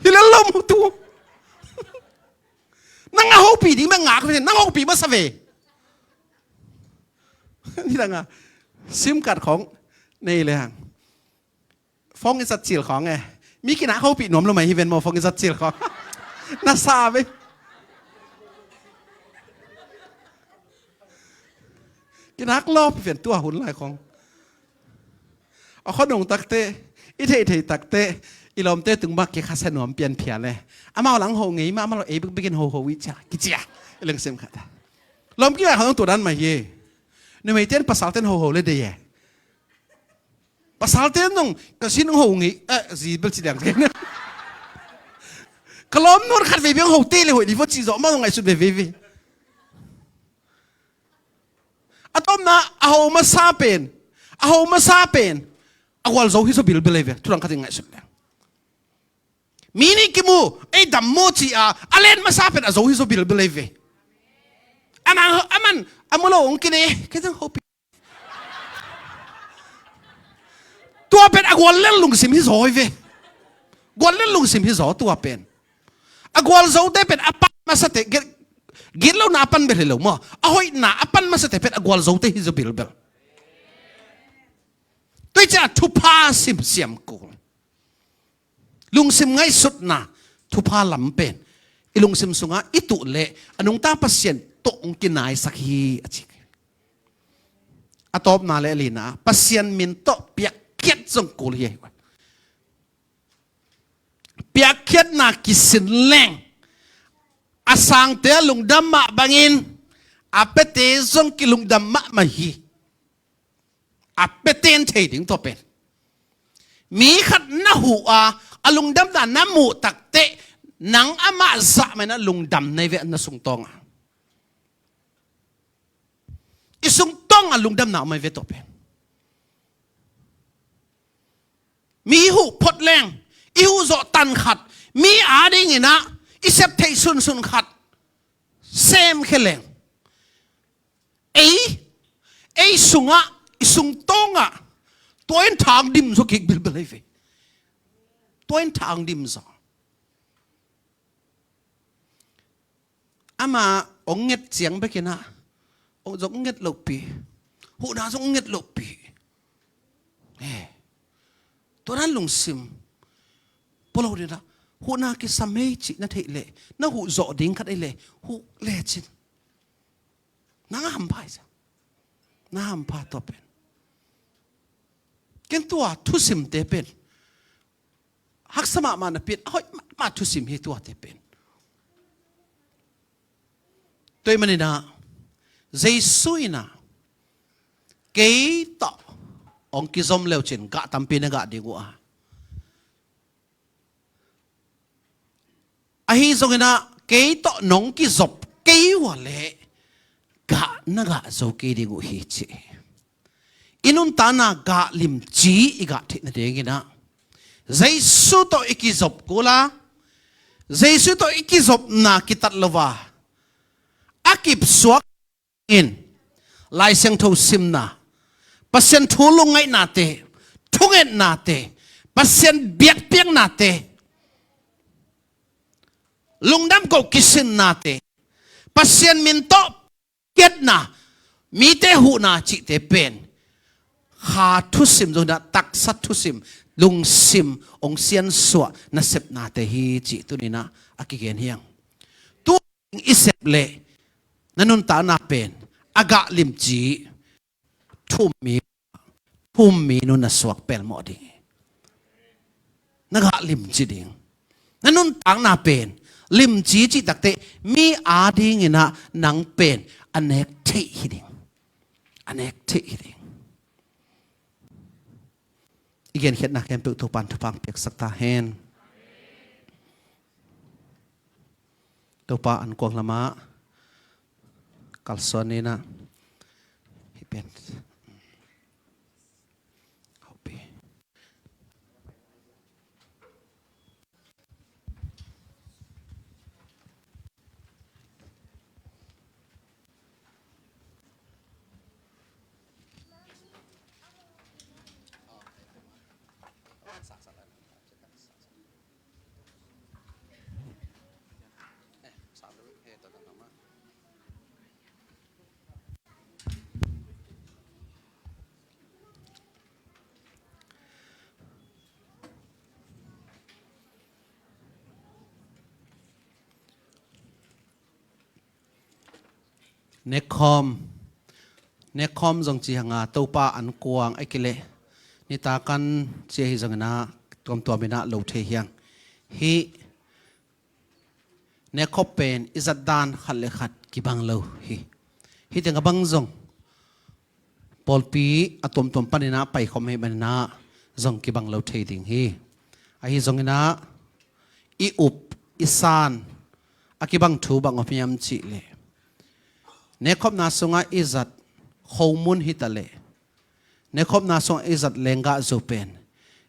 B: ฮิลลมตัวนั่งเอาปีดิ้งมันงากเลยนั่งเอาปีมาสเวนี่ต่างอะซิมกัดของนี่เลยฮะฟองอิสัตจิลของไงมีกี่นักเอาปีหนุ่มรู้ไหมฮิเวนโมฟองอิสัตจิลของน่าซาไปกี่นักรอบเปลี่ยนตัวหุ่นลายของเอาข้อหนุ่มตักเตะอีเทตักเตะอีลมเตะถึงบักเกี่ยข้าสนมเปลี่ยนเพียเลยอามาหลังโหงี้มาเราไปกินโหวิจากิจยาเรื่องเสมขัดลมกี่ว่าเขาต้องตัวนั้นมาเย่ในไม่เต้นภาษาเต้นโหเลยเดียภาษาเต้นน้องก็ชินโหงี้จีเบลจีแดงเนี่ยกลมนู้นขัดเวียงโหเตะเลยหัวดีฟจีโซมาตรงไหนสุดเวีอะตอมนะเอามาซาเป็นเอามาซาเป็นอาวลโซฮิโซบิลเบลเวทุรังคัดยังไงสุดเลยมีนี่กิมูไอ้ดัมโมจีอาเลนมาซาเป็นอโซฮิโซบิลเบลเวอามันโลองกินเองแค่ต้องโฮปีตัวเป็นอาวลเล่นลุงซิมฮิโซเวกวลเล่นลุงซิมฮิโซตัวเป็นอาวลโซได้เป็นอปันมาสเตกินแล้วนาปันเบลเลยมั้งเอาไว้นาปันมาสเตเป็นอาวลโซได้ฮิโซบิลเบลตัวจะทุพาซิมเสียมกูลุงซิมไงสุดนะทุพาลำเป็นอีลุงซิมสุงะอิตุเละอนุงตาปัสเซียนตกกินนายสักฮีอจิกอะตอบนาเลลีนะปัสเซียนมินโตเปียกเคียดจงกูเลยเปียกเคียดนากิสินแรงอาสังเตลุงดำมะบังินอาเปเตจงกิลุงดำมะมาฮีอาเปเตนเทดิ้งตัวเป็นมีขัดน้าหัวอลุงดำด่านน้ำมูตักเตะหนังอามาจะไม่นะลุงดำในเวนัสุงตองอีสุงตองลุงดำหนาวไม่เวตัวเป็นมีหูพดแรงอีหูโจตันขัดมีอาได้ไงนะอีเซปเทซุนขัดเซมแค่แรงไอ้สุงะสุงตองตัวเองทางดิมสุกิกบิลเบลเลยตัวเองทางดิมซะอามาองเง็ดเสียงไปกินนะองจงเง็ดหลบปีหูนาจงเง็ดหลบปีตัวนั้นลุงซิมพวกเราเนี่ยนะหูนาคิดสมัยจีนั่นเทเลน่าหูโจดิ้งคัดไอเลหูเล่จินน่าห้ามพายซะน่าห้ามพาตัวเป็นกันตัวทุสิมเตเป็นหักสมามันเป็นเฮ้ยมาทุสิมให้ตัวเตเป็นตัวมันนี่นะเจสุยนะเกยต่อองค์กิจอมเลวจินกะตั้มปีนกะดีกว่าไอ้ส่งนะเกยต่อน้องกิจบเกยวะเล่กะนักะโจเกยดีกว่าฮิจิอินุนตานา กะลิมจีอีกะที่นั่นเองนะเจสุโตอิกิจบกูละเจสุโตอิกิจบนาคิตัดลวะอากิบสวกอินลายเสียงทูซิมนาปัสเซนทูลุงไงนาเตทุงเอ็นนาเตปัสเซนเบียดเปียงนาเตลุงดำก็กิสินนาเตปัสเซนมินโตเกียดนามีเตหูนาจิเตเป็นขาทุสิมจงนะตักสัตทุสิมลุงซิมองเซียนสวนะเสพนาเตฮีจิตุนีนะอากิเกนเฮียงตัวอิเสพเลนั่นนุนตานาเป็นอากาลิมจีทุ่มมีนุนสวกเป็นหมดดินักลิมจีดิงนั่นนุนตานาเป็นลิมจีจิตักเตมีอาดิงนะนังเป็นอันเนกเทฮิดิงอันเนกเทฮิดิง igen het na kem pe tu pan thapang pek sakta hen to pa an kwang lama kalson ni na hipen hopi nekom zong chi hanga topa an kuang ai kile ni ta kan che hi zong na tom to bina lo the hiang hi nekop pen izat dan khat le khat ki bang lo hi teng bang zong polpi atom tom panina pai khom he banana zong ki bang lo the ding hi a hi zong na I up isan akibang thu bang opiam chi le nekhop na sunga izat khomun hitale nekhop na song izat lenga zopen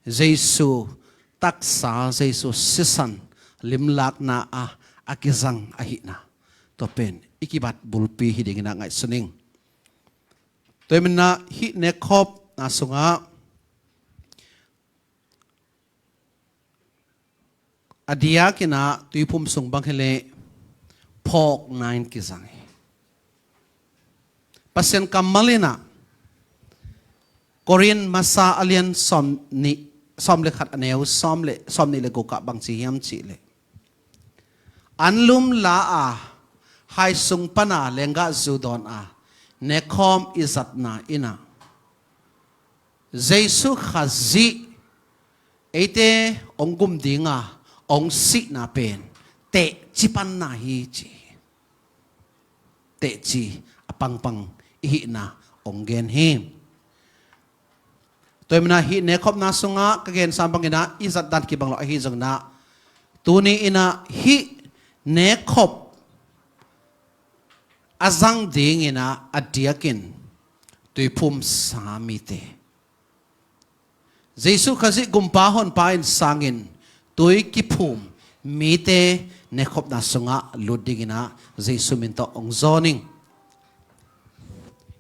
B: jesu taksa jesu sisan limlak na akizang ahina topen ikibat bulpi hidingina ngai suning toimna hi nekhop na sunga adia kina tuipum sung bang hele phok nine kizang pasien kamalina Korean masa alien som le khat aneu som ni le go ka bang chi yam chi le anlum la hai sung pana lenga zudon nekom izat na ina jesu khazi ete ongum dinga ong si na pen te chipan na hi chi te chi apang pang hi na onggen hi toimna hi nekhop na sunga kagen sambang ina izat dan ki banglo hi jong na tuni ina hi nekhop azang ding ina adiakin tuipum samite jesu khazi gumpa hon pain sangin tui kipum mite nekhop na sunga ludingina jesu minto ongzoning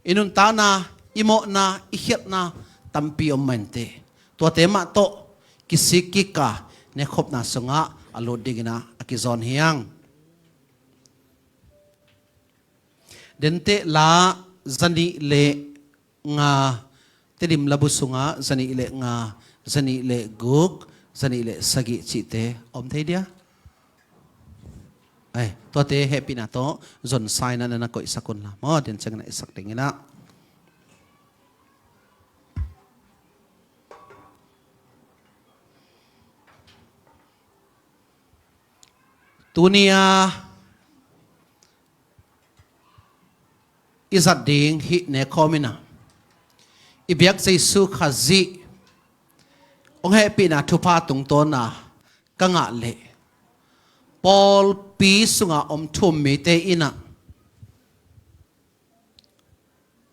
B: inun ta na imo na ihiat na tampi omente to tema to kisikika nekhop na sunga aludingina akizon hiang dente la zani le nga tedim labu sunga zani le nga zani le guk zani le sagi chite om thei dia ai to te happy na to zon sai na ko isakon la mo den chang na isak tingina tunia izat ding hi ne komina ibyak jesu khazi ong happy na thupa tung to na kanga le Paul pi sunga om thum mi te ina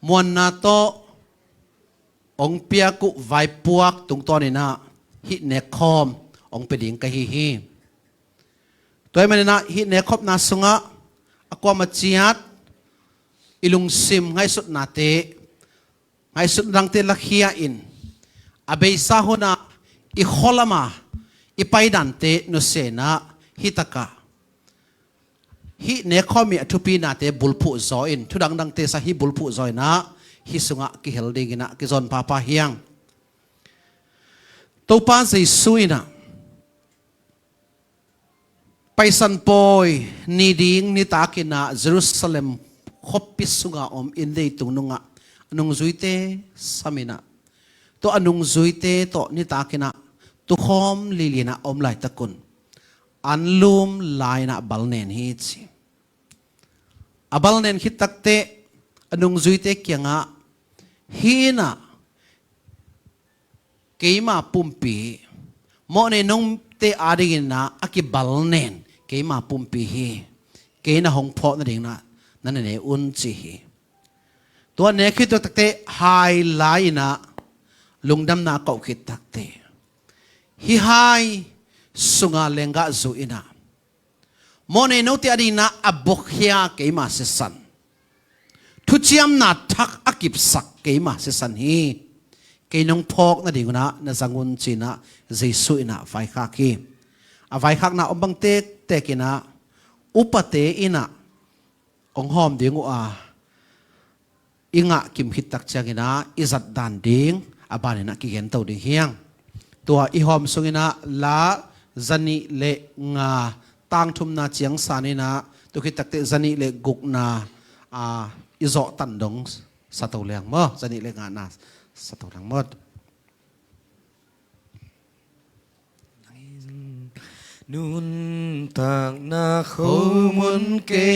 B: mon na to ong pia ku vai puak tung to ni na hi ne khom ong peding ka hi toy manina hi ne khop na sunga akwa machiat ilung sim ngai sut na te ngai sut rang te lakhia in abei sa hona I kholama I paidan te no sena hitaka hi ne khomi athupi na te bulphu zo in thudang dang te sa hi bulphu zo na hi sunga ki helding ina ki zon papa hiang to pa sei suina paisan poi ni ding ni takina Jerusalem khoppi sunga om indei tununga anung zuite samina to anung zuite to ni takina tu khom lilina om lai takun anlum laina balnen hi chi abalnen hit takte anung zuite kyanga hina cái mà pumpi mỗi này nông te ading na akibal nen cái mà pumpi hi cái na hong pho na ding na nan ne un chi hi tua ne khi to takte hai lai na lungdam na kau khit takte hi hai sunga lenga zu ina mone no te ading na abok hia cái mà se san thu chiam na thak akip sak cái mà se san hi cái nông phok na ding na zangun china Giêsu ina vai khak hi a vai khak na ombang te kina upate ina ong hom ding a inga kim hit tak changina izat dan ding abanina ki gen to ding hiang tua i hom sungina la zani le nga tang thum na chiang sanina tu ki takte zani le guk na a izo tan dong sato leng mo zani le nga na sato lang mo
C: nun tak na khâu
B: muốn kê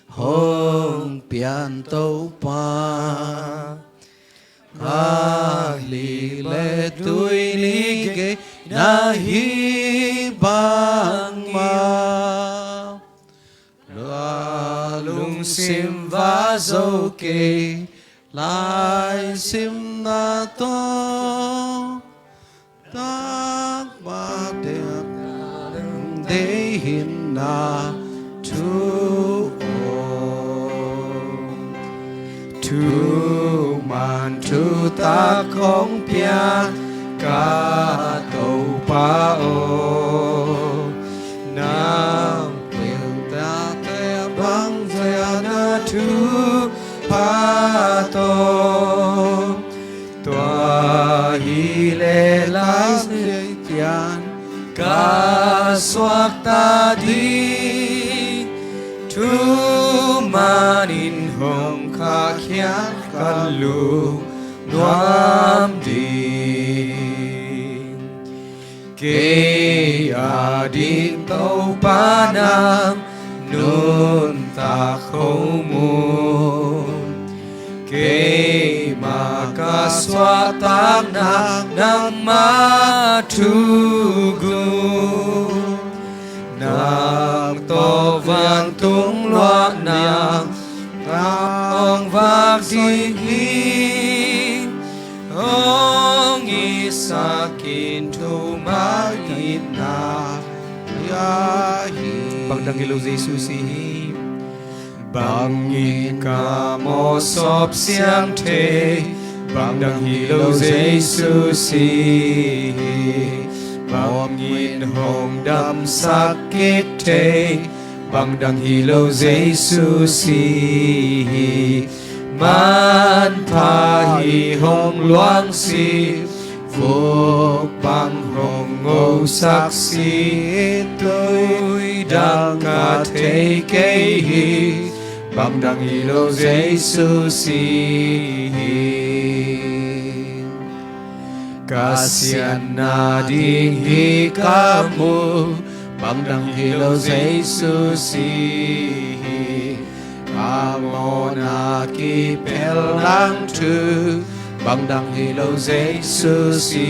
B: hong pian tâu pa li le tui li kê na hi bang ma loa lung sim va zo kê lai sim na to tak ba đẹp để hin na tu man tu ta không pia ca tàu pa o nam tiêu ta te bang zaya na tu pa to tua hi le la tian ca soak ta đi tu manin hong kha khian kalu nuam đi ke ading tau pa nam nun ta khâu mun ke ma ka swa tam nang ma tu gu nàng to vang tung loa nàng ông vang đi hi ông isakin tu ma ina ya hi
C: bằng đăng Gilo Giêsu si
B: bằng in ca mô sop siang thế bằng đăng Gilo Giêsu si bằng in hồng đam sắc kết thế bằng đăng Gilo Giêsu si man pa hi hồng loang si vô bằng hồng ngô sắc si tôi đang cả thế cây hi bằng đăng Gilo Giêsu si kasihan na ding hi kamu bằng đăng Gilo Giêsu si kamu na ki pel lang tu bằng đăng Gilo Giêsu si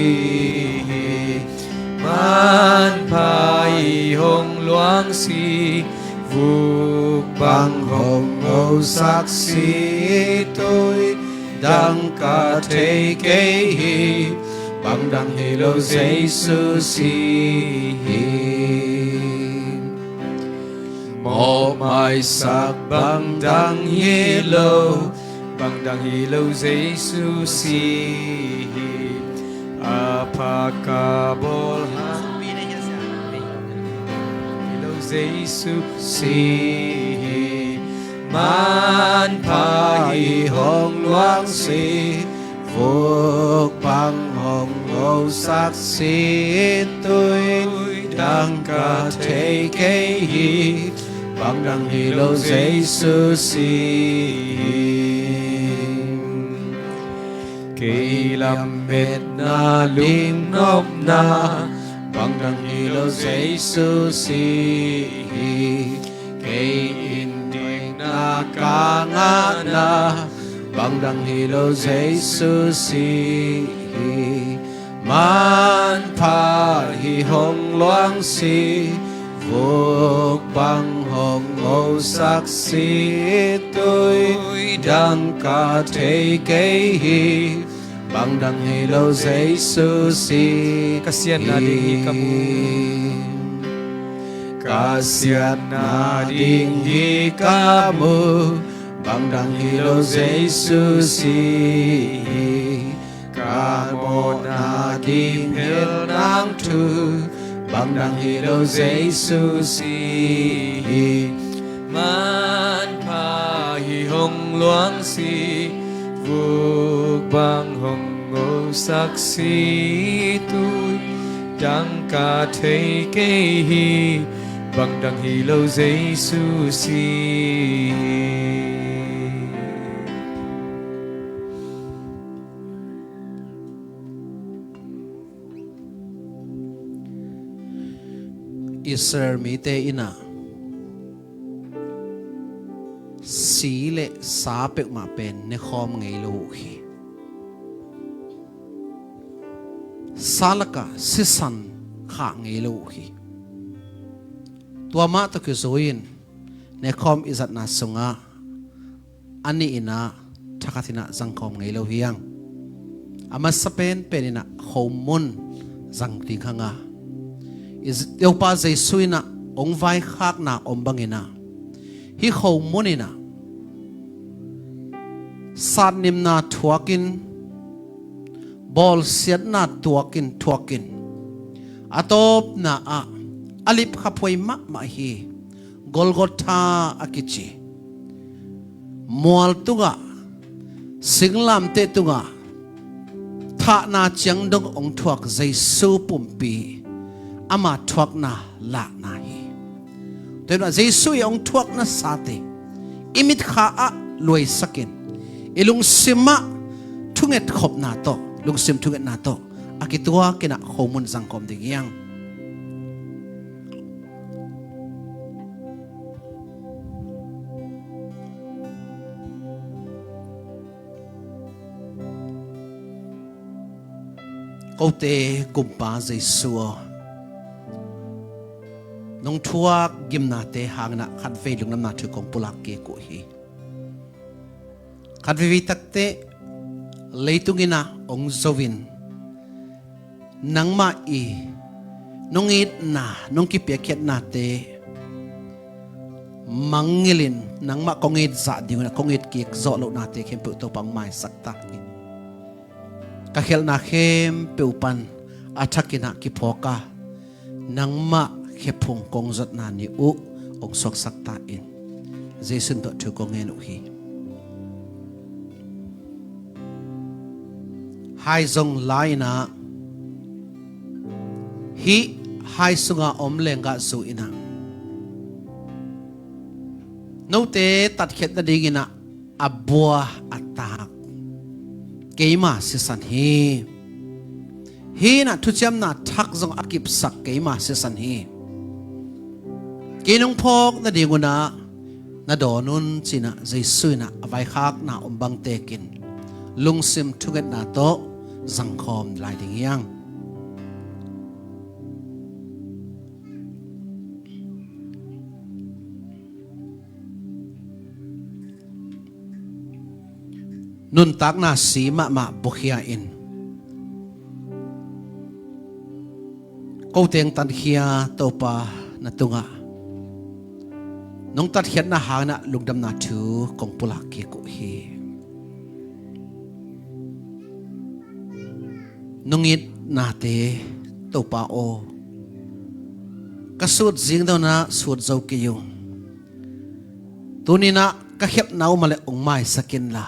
B: man pai hong loang si vu bằng hồng ngô sắc si tôi đang cả thế cây hi bằng đăng Gilo Giêsu si một mai sắc bằng đăng Gilo bằng đăng Gilo Giêsu si apakabol Gilo Giêsu si man pai hong loang si vô bằng hồng ngô sắc si tôi đang cả thế cây hi bằng đăng Gilo Giêsu si kỳ làm mệt na lim nop na bằng đăng Gilo Giêsu si kỳ in đi na ca ngã na bằng đăng Gilo Giêsu si man pha hi hong loang si vô bằng hồng ngô sắc si tôi đang cả thế cây hi bằng đằng hi lâu giấy su si
C: Kasihan na ding kamu
B: kasihan na ding hi kamu bằng đằng hi lâu giấy su si kamu na ding hil nang tu bằng đằng hi lâu giấy su si
C: man pha hi hong loang si vuk bang hong ngô sắc si tôi đang cả thấy cây hi bằng đằng hi lâu giấy su si
B: Israel mi te ina si le sa pe ma pen ne khom ngei lo hi salaka sisan kha ngei lo hi tua ma to ke zoin ne khom izat na sunga ani ina thakathina jang khom ngei lo hiang ama sapen penina khomun jang ting khanga is yopa jesuina ong vai khak na ombangina hi khomunina sanim na thuakin bol siat na thuakin atop na a alip khapoi ma hi golgotha akichi mual tunga singlam te tunga tha na chang dong ong thuak jesu pumpi ama thuak na la na hi toina jesu ong thuak na sate imit kha a loi sakin ilung sima thunget khop na to lung sim thunget na to akitua kena khomun jangkom ding yang kote kumpa jesu nong thuak gimna te hangna khat ve lungnam na thu kong pulak ke ko hi khat vi takte leitungina ong zovin nangma i nongit na nong ki pekhet na te mangilin nangma kongit za dingna kongit ki zo lo na te khem pu to pang mai sakta ka khel na khem peupan athakina ki phoka nangma khepung kong zot na ni u ong sok sakta in jesun to thu kong en hi hai zong laina hi hai sunga om lenga su ina no te tat khet na dingina abua atak keima sisan hi na thucham na thak zong akip sak keima sisan hi kinong phok na dinguna na donun china jesu na avai khak na ombang tekin lungsim thuget na to zangkhom lai ding yang nun tak na si ma bokhia in ko teng tan khia topa na tunga nong tat hian na hang na lungdam na thu kong pula ke ko hi nongit na te topa o kasut jing do na sut zo ke yung tunina ka khep nau male ong mai sakin la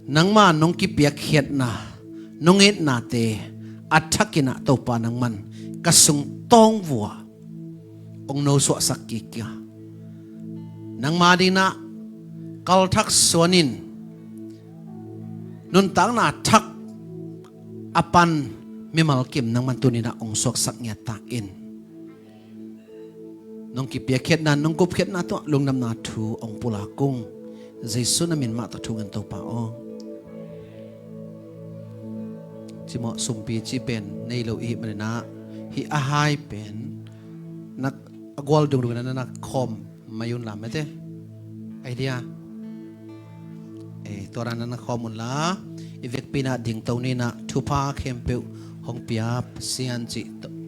B: nangma nong ki piak khiat na nongit na te athakina topa nangman kasung tong vua ong no so sakki kya nangma dina kal thak sonin nun tang na thak apan mimal kim nangman tunina ong sok sak nya ta in nong ki piak khiat na nong kup khiat na to lungnam na thu ong pula kung jesu na min ma ta thungan topa o chỉ một sum pi chỉ pen nei lo i mà na hi a hai pen nak agwal dung dung na nak khom mayun lam thế idea tora na khom mun la ivek pina ding tau ni na thupa khem pe hong piap sian chi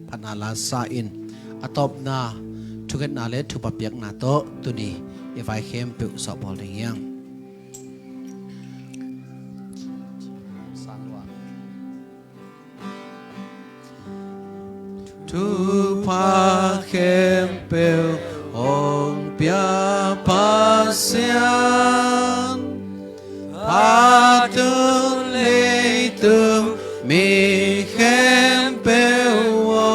B: phanala sa in atop na thuget na le thupa piak na to tuni evai khem pe so bol ding yang thupa khem pe hong piap pasian Patun leitung mi kempewo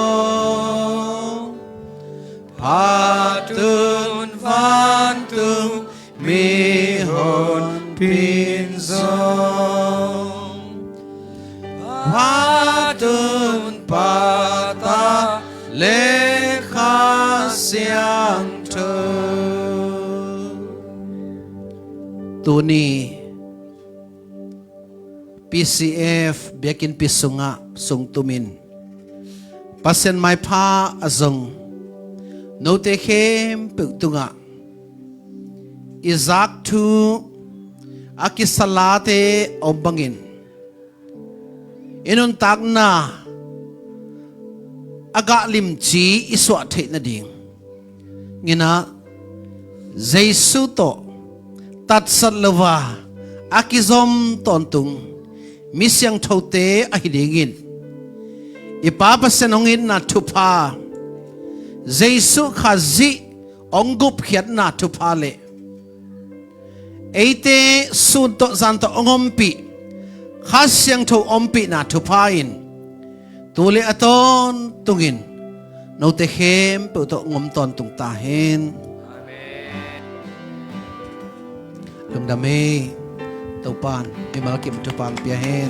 B: Patun vantung mi hon pinzong Patun pata lekha siang tu Tuni PCF biakin pisunga sung tumin pasen mai pha azong no te khem puktunga Isaac tu akisalate ombangin inun takna aga limchi iswa the na ding ngina Jesu to tatsalwa akizom tontung misyang thote ahidingin ipapasenongin na thupa Jesu khazi ongup khiat na thupa le eite sun to zan to ongompi khasyang tho ompi na thupa in tule aton tungin no te khem pu to ngom ton tung ta hen amen lung dame tàu pan emal kim tàu pan pia hen